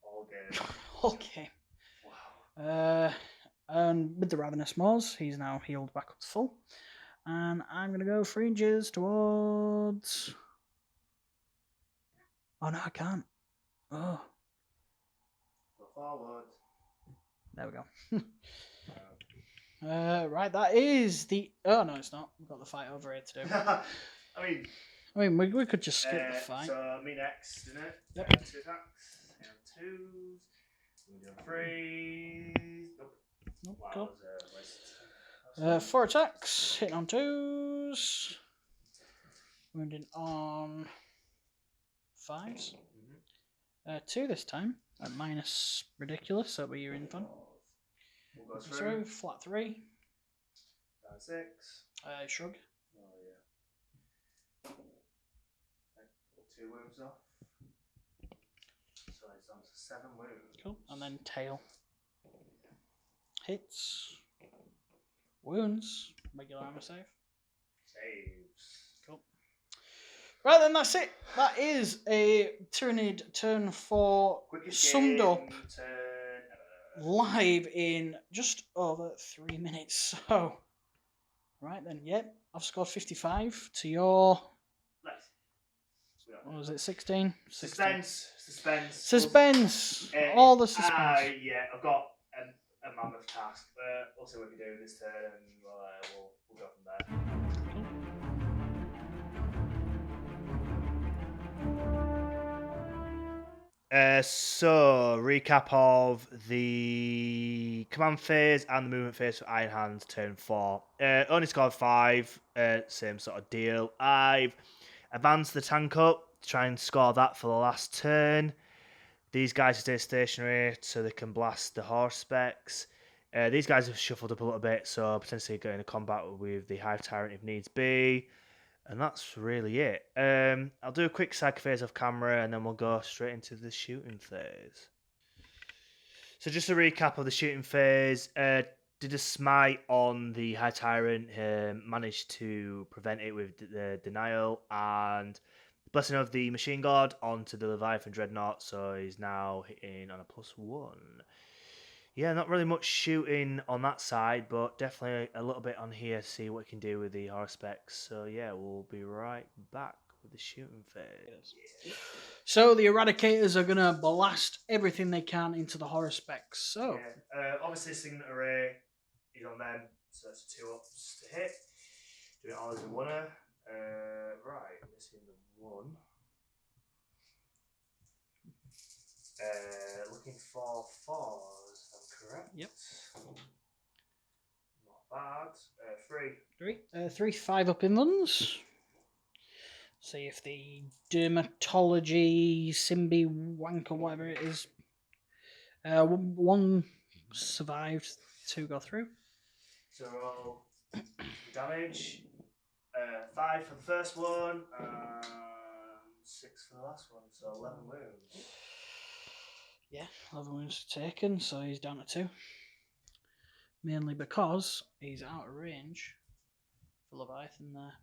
all game. Whole game. Wow. And with the Ravenous Maws, he's now healed back up to full. And I'm going to go 3 inches towards... Oh, no, I can't. Oh. Go forward. There we go. Right, that is the... Oh, no, it's not. We've got the fight over here to do. I mean, we could just skip the fight. So, me next, isn't it? Yep. 2 attacks. 2s. We do 3s. Nope. Cool. List. 4 attacks. Hitting on 2s. Wounding on 5s. 2 this time. At minus ridiculous, so it'll be your infant. We'll go through. Flat 3. Down 6. Shrug. Oh, yeah. 2 wounds off. So it's on to 7 wounds. Cool. And then tail. Hits. Wounds. Regular armor save. Saves. Cool. Right then, that's it. That is a Tyranid turn 4 Quickest summed game up turn ever. live in just over 3 minutes. So, right then, yep. I've scored 55 to your... What was it, 16? Suspense. Suspense! All the suspense. Yeah, I've got a mammoth task. We'll see what we can do this turn and we'll go from there. So, recap of the command phase and the movement phase for Iron Hands turn 4. Only scored 5, same sort of deal. I've advanced the tank up to try and score that for the last turn. These guys stay stationary so they can blast the Haruspex. These guys have shuffled up a little bit, so potentially going into combat with the Hive Tyrant if needs be. And that's really it. I'll do a quick side phase off camera and then we'll go straight into the shooting phase. So just a recap of the shooting phase. Did a smite on the High Tyrant, managed to prevent it with the denial, and Blessing of the Machine God onto the Leviathan Dreadnought, so he's now hitting on a +1. Yeah, not really much shooting on that side, but definitely a little bit on here to see what we can do with the Haruspex. So yeah, we'll be right back with the shooting phase. Yeah. So the Eradicators are going to blast everything they can into the Haruspex. So yeah, obviously Signet Array is on them, so that's 2 ups to hit. Do it all as a winner. Right, missing the 1. Looking for 4s, if I'm correct. Yep. Not bad. 3. 3 5-up ones. See if the dermatology, Symbi wank or whatever it is. 1 survived, 2 go through. So roll damage. 5 for the first one, and 6 for the last one, so 11 wounds. Yeah, 11 wounds taken, so he's down to 2. Mainly because he's out of range for Leviathan there.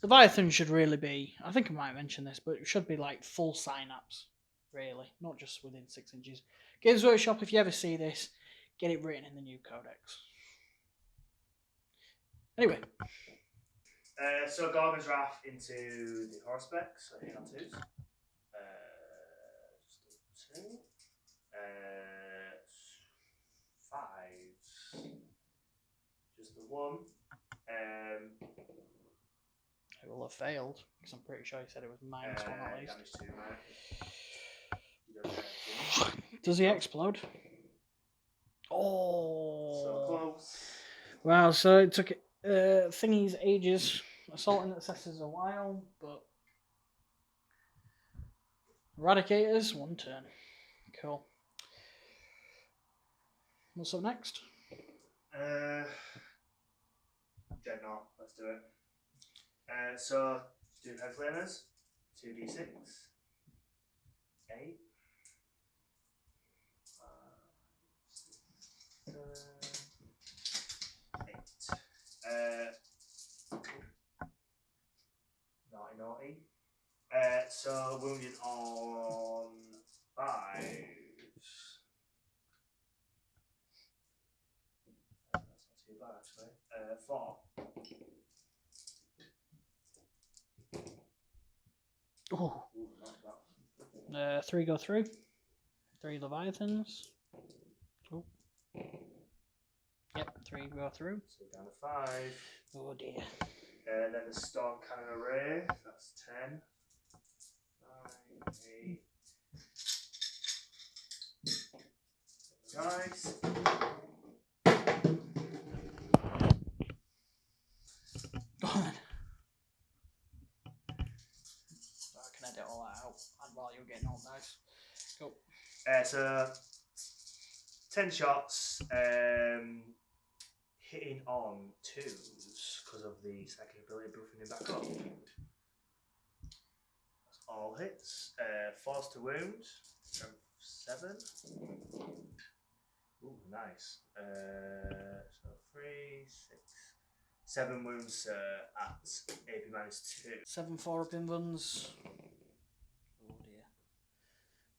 Leviathan should really be, I think I might mention this, but it should be like full synapse, really, not just within 6 inches. Games Workshop, if you ever see this, get it written in the new codex. Anyway. So Gorgon's Wrath into the Haruspex, so hitting on 2s. Just 2. 5. Just the 1. It will have failed, because I'm pretty sure he said it was -1 at least. Damage 2, mate. Does he explode? Oh! So close. Wow, so it took Thingy's ages. Assaulting Assessors a while, but Eradicators, 1 turn. Cool. What's up next? Dreadnought, let's do it. So, do Headflamers, 2d6, 8, 5, 6, 7, 8. Naughty. So wounded on 5. That's not too bad actually. 4. Oh. 3 go through. 3 Leviathans. Oh. Yep, 3 go through. So down to 5. Oh dear. Then the Storm Cannon Array, that's 10. 9, 8. Nice. Go on. I can edit all that out and while you're getting all nice. Cool. So 10 shots, hitting on 2s because of the psychic ability buffing him back up. That's all hits. Force to wound. 7. Ooh, nice. So 3, 6, 7 wounds at AP -2. 7 4-up invuns. Oh dear.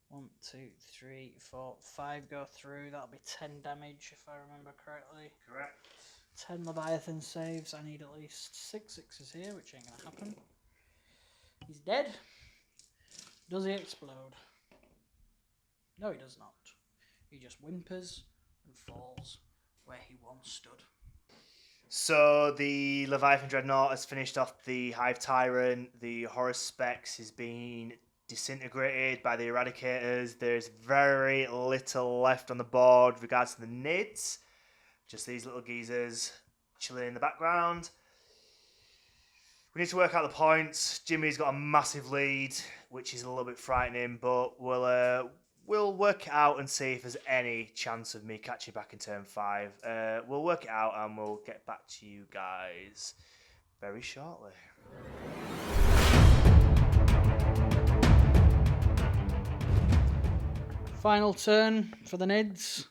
1, 2, 3, 4, 5 go through. That'll be 10 damage if I remember correctly. Correct. 10 Leviathan saves. I need at least 6 6s here, which ain't gonna happen. He's dead. Does he explode? No, he does not. He just whimpers and falls where he once stood. So the Leviathan Dreadnought has finished off the Hive Tyrant. The Haruspex has been disintegrated by the Eradicators. There's very little left on the board with regards to the Nids. Just these little geezers chilling in the background. We need to work out the points. Jimmy's got a massive lead, which is a little bit frightening, but we'll work it out and see if there's any chance of me catching back in turn 5. We'll work it out and we'll get back to you guys very shortly. Final turn for the Nids.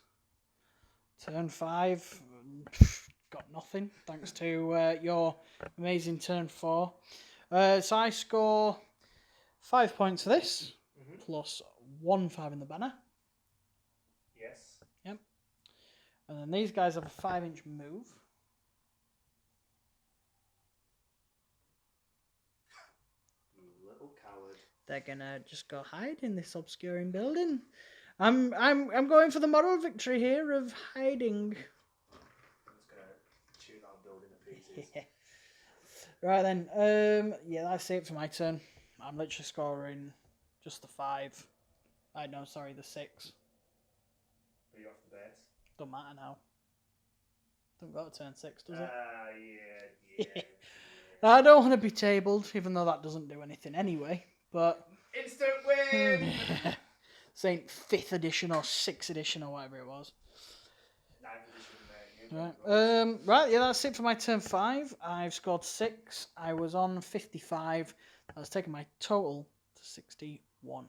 Turn 5. Got nothing, thanks to your amazing turn 4. So I score 5 points for this, plus 1 5 in the banner. Yes. Yep. And then these guys have a 5-inch move. Little coward. They're gonna just go hide in this obscuring building. I'm going for the moral victory here of hiding. I'm just gonna shoot that building to pieces. Yeah. Right then, yeah, that's it for my turn. I'm literally scoring just the 5. No, sorry, the 6. Are you off the base? Don't matter now. Don't go to turn 6, does it? Yeah. I don't want to be tabled, even though that doesn't do anything anyway. But Instant win! this ain't 5th edition or 6th edition or whatever it was. 9th edition, Right. Right, yeah, that's it for my turn 5. I've scored 6. I was on 55. I was taking my total to 61.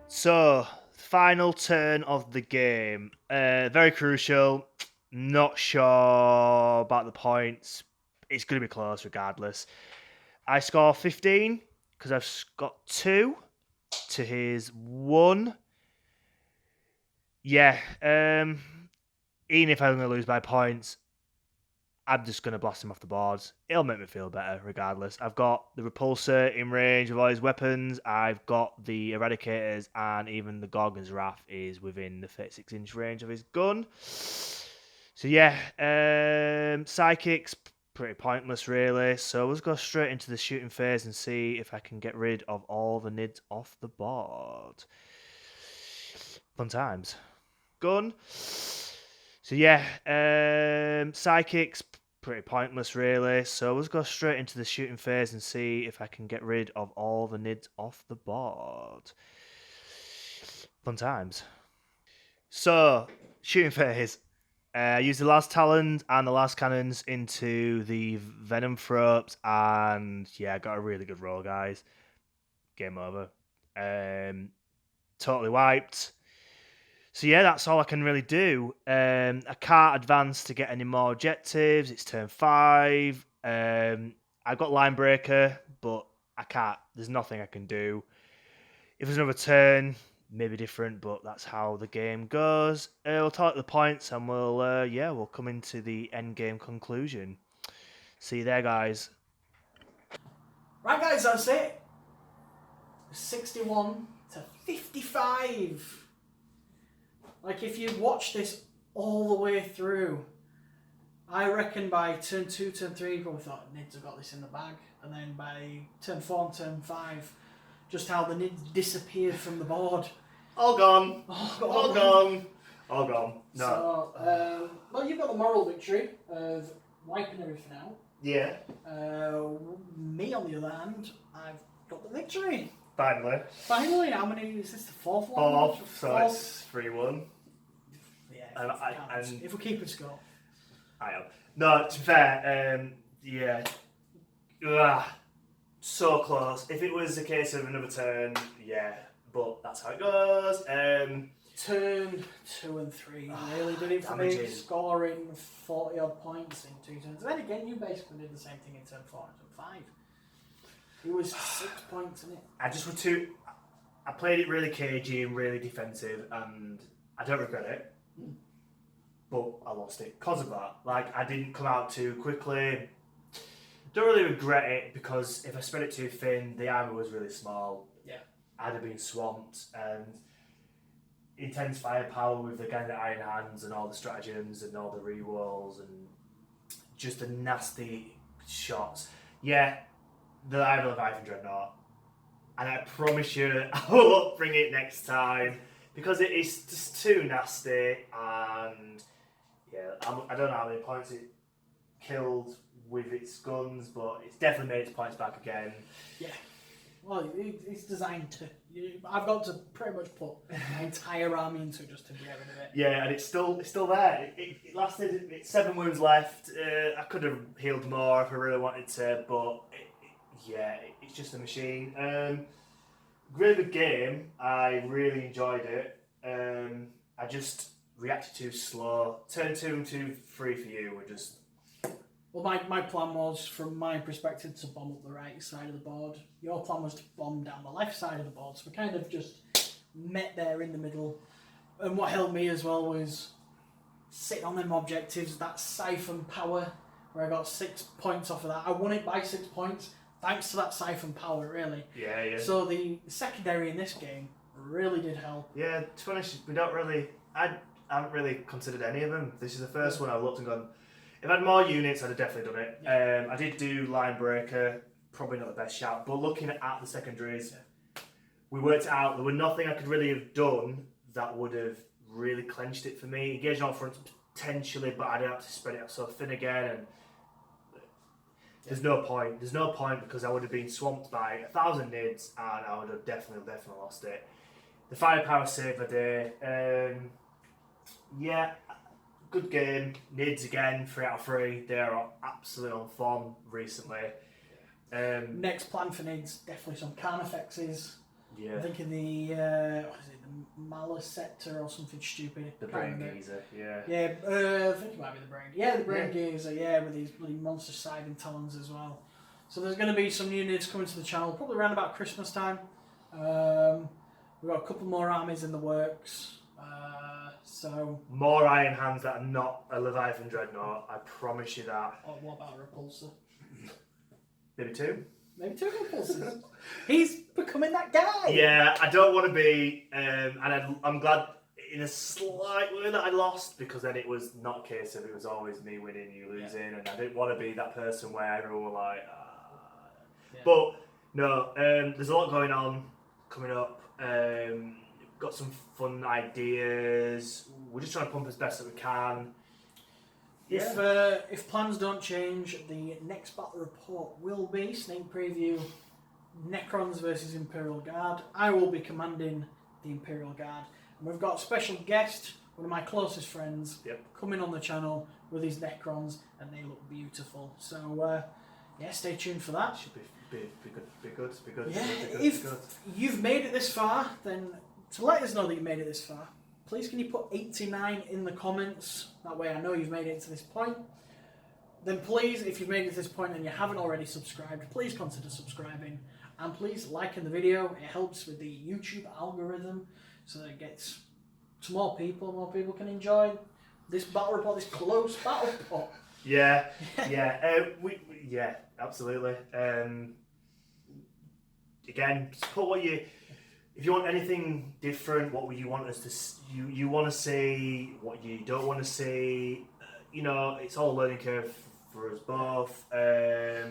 So, final turn of the game. Very crucial. Not sure about the points. It's going to be close regardless. I score 15 because I've got 2 to his 1. Yeah. Even if I'm going to lose by points, I'm just going to blast him off the boards. It'll make me feel better regardless. I've got the Repulsor in range of all his weapons. I've got the Eradicators, and even the Gorgon's Wrath is within the 36-inch range of his gun. So yeah, Psychic's pretty pointless really. So let's go straight into the shooting phase and see if I can get rid of all the Nids off the board. Fun times. Gun. So yeah, Psychic's pretty pointless really. So let's go straight into the shooting phase and see if I can get rid of all the Nids off the board. Fun times. So, shooting phase. I used the last Talons and the last Cannons into the Venomthropes, and yeah, I got a really good roll, guys. Game over. Totally wiped. So yeah, that's all I can really do. I can't advance to get any more objectives. It's turn 5. I've got Line Breaker, but I can't. There's nothing I can do. If there's another turn, maybe different, but that's how the game goes. We'll talk the points, and we'll come into the end game conclusion. See you there, guys. Right, guys, that's it. 61 to 55. Like, if you'd watched this all the way through, I reckon by turn 2, turn 3, you probably thought Nids have got this in the bag. And then by turn 4 and turn 5, just how the Nids disappeared from the board. All gone. All gone. All gone. No. So, well, you've got the moral victory of wiping everything out. Yeah. Me, on the other hand, I've got the victory. Finally. Finally, how many is this? The 4th one? 4th, so it's 3-1. Yeah, if we keep it score. I No, to be fair, yeah. Ugh, so close. If it was a case of another turn, yeah, but that's how it goes. Turn 2 and 3 really did it for me, scoring 40 odd points in 2 turns. Then again, you basically did the same thing in turn 4 and turn 5. It was 6 points in it. I played it really cagey and really defensive, and I don't regret it. But I lost it because of that. Like, I didn't come out too quickly. Don't really regret it, because if I spread it too thin, the armour was really small. Yeah. I'd have been swamped, and intense firepower with the kind of Iron Hands and all the stratagems and all the rerolls and just the nasty shots. Yeah, the Iron Leviathan Dreadnought. And I promise you, I won't bring it next time, because it is just too nasty. And yeah, I don't know how many points it killed with its guns, but it's definitely made its points back again. Yeah. Well, it's designed to. I've got to pretty much put my entire army into it just to get rid of it. Yeah, and it's still there. It lasted. It's 7 wounds left. I could have healed more if I really wanted to, but it's just a machine. Really good game. I really enjoyed it. I just reacted too slow. Turn 2 and 2, 3 for you were just. Well, my plan was, from my perspective, to bomb up the right side of the board. Your plan was to bomb down the left side of the board. So we kind of just met there in the middle. And what helped me as well was sitting on them objectives, that siphon power, where I got 6 points off of that. I won it by 6 points, thanks to that siphon power, really. Yeah. So the secondary in this game really did help. Yeah, to be honest, I haven't really considered any of them. This is the first one I've looked and gone, if I had more units, I'd have definitely done it. Yeah. I did do Line Breaker, probably not the best shout, but looking at the secondaries, we worked it out. There was nothing I could really have done that would have really clenched it for me. Engaging on front, potentially, but I'd have to spread it out so thin again. And there's no point. There's no point, because I would have been swamped by 1,000 nids, and I would have definitely lost it. The firepower saved the day. Good game. Nids again, 3 out of 3. They are absolutely on form recently. Next plan for Nids, definitely some Carnifexes. Yeah. I'm thinking the the Maliceptor or something stupid. The Brain Gazer, yeah. Yeah, I think it might be the Brain. Yeah, the Brain Gazer, with these bloody monster Scything Talons as well. So there's going to be some new Nids coming to the channel, probably around about Christmas time. We've got a couple more armies in the works. So more Iron Hands that are not a Leviathan Dreadnought, I promise you that. Oh, what about a Repulsor? Maybe 2? Maybe 2 Repulsors. He's becoming that guy. Yeah, I don't want to be, and I'm glad in a slight way that I lost, because then it was not a case of it was always me winning, you losing, and I didn't want to be that person where everyone were like, But no, there's a lot going on coming up. Got some fun ideas. We're just trying to pump as best that we can. If plans don't change, the next battle report will be sneak preview Necrons versus Imperial Guard. I will be commanding the Imperial Guard, and we've got a special guest, one of my closest friends, coming on the channel with his Necrons, and they look beautiful. So stay tuned for that. Should be good. If you've made it this far, then to let us know that you made it this far, please can you put 89 in the comments? That way I know you've made it to this point. Then please, if you've made it to this point and you haven't already subscribed, please consider subscribing. And please liking the video. It helps with the YouTube algorithm, so that it gets to more people. More people can enjoy this battle report, this close battle report. Yeah, absolutely. Again, just put what you. If you want anything different, what would you want us to? You want to see what you don't want to see. It's all a learning curve for us both. It's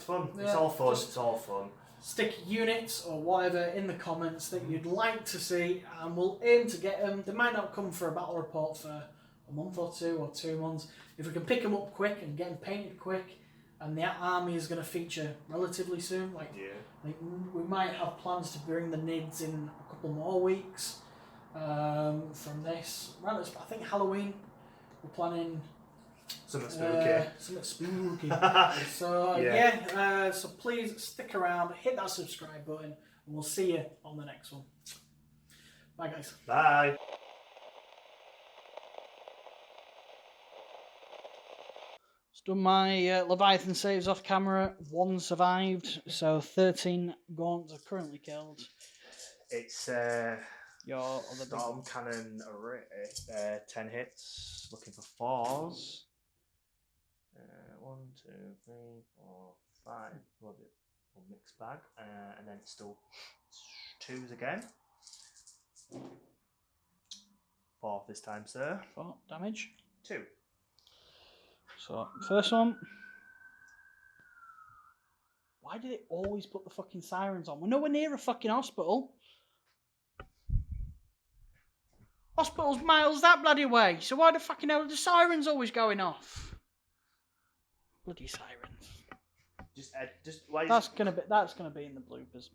fun. Yeah, it's all fun. It's all fun. Stick units or whatever in the comments that you'd like to see, and we'll aim to get them. They might not come for a battle report for a month or 2 or 2 months. If we can pick them up quick and get them painted quick, and the army is going to feature relatively soon. We might have plans to bring the Nids in a couple more weeks from this. I think Halloween, we're planning Something spooky. Something spooky. So so please stick around, hit that subscribe button, and we'll see you on the next one. Bye, guys. Bye. Just done my Leviathan saves off camera. 1 survived, so 13 gaunts are currently killed. It's Your other Storm Cannon array. 10 hits. Looking for 4s. 1, 2, 3, 4, 5. We'll mixed bag. And then it's still 2s again. 4 this time, sir. 4 damage. 2. So, first one. Why did it always put the fucking sirens on? We're nowhere near a fucking hospital. Hospital's miles that bloody way. So why the fucking hell are the sirens always going off? Bloody sirens. Just why? That's gonna be in the bloopers.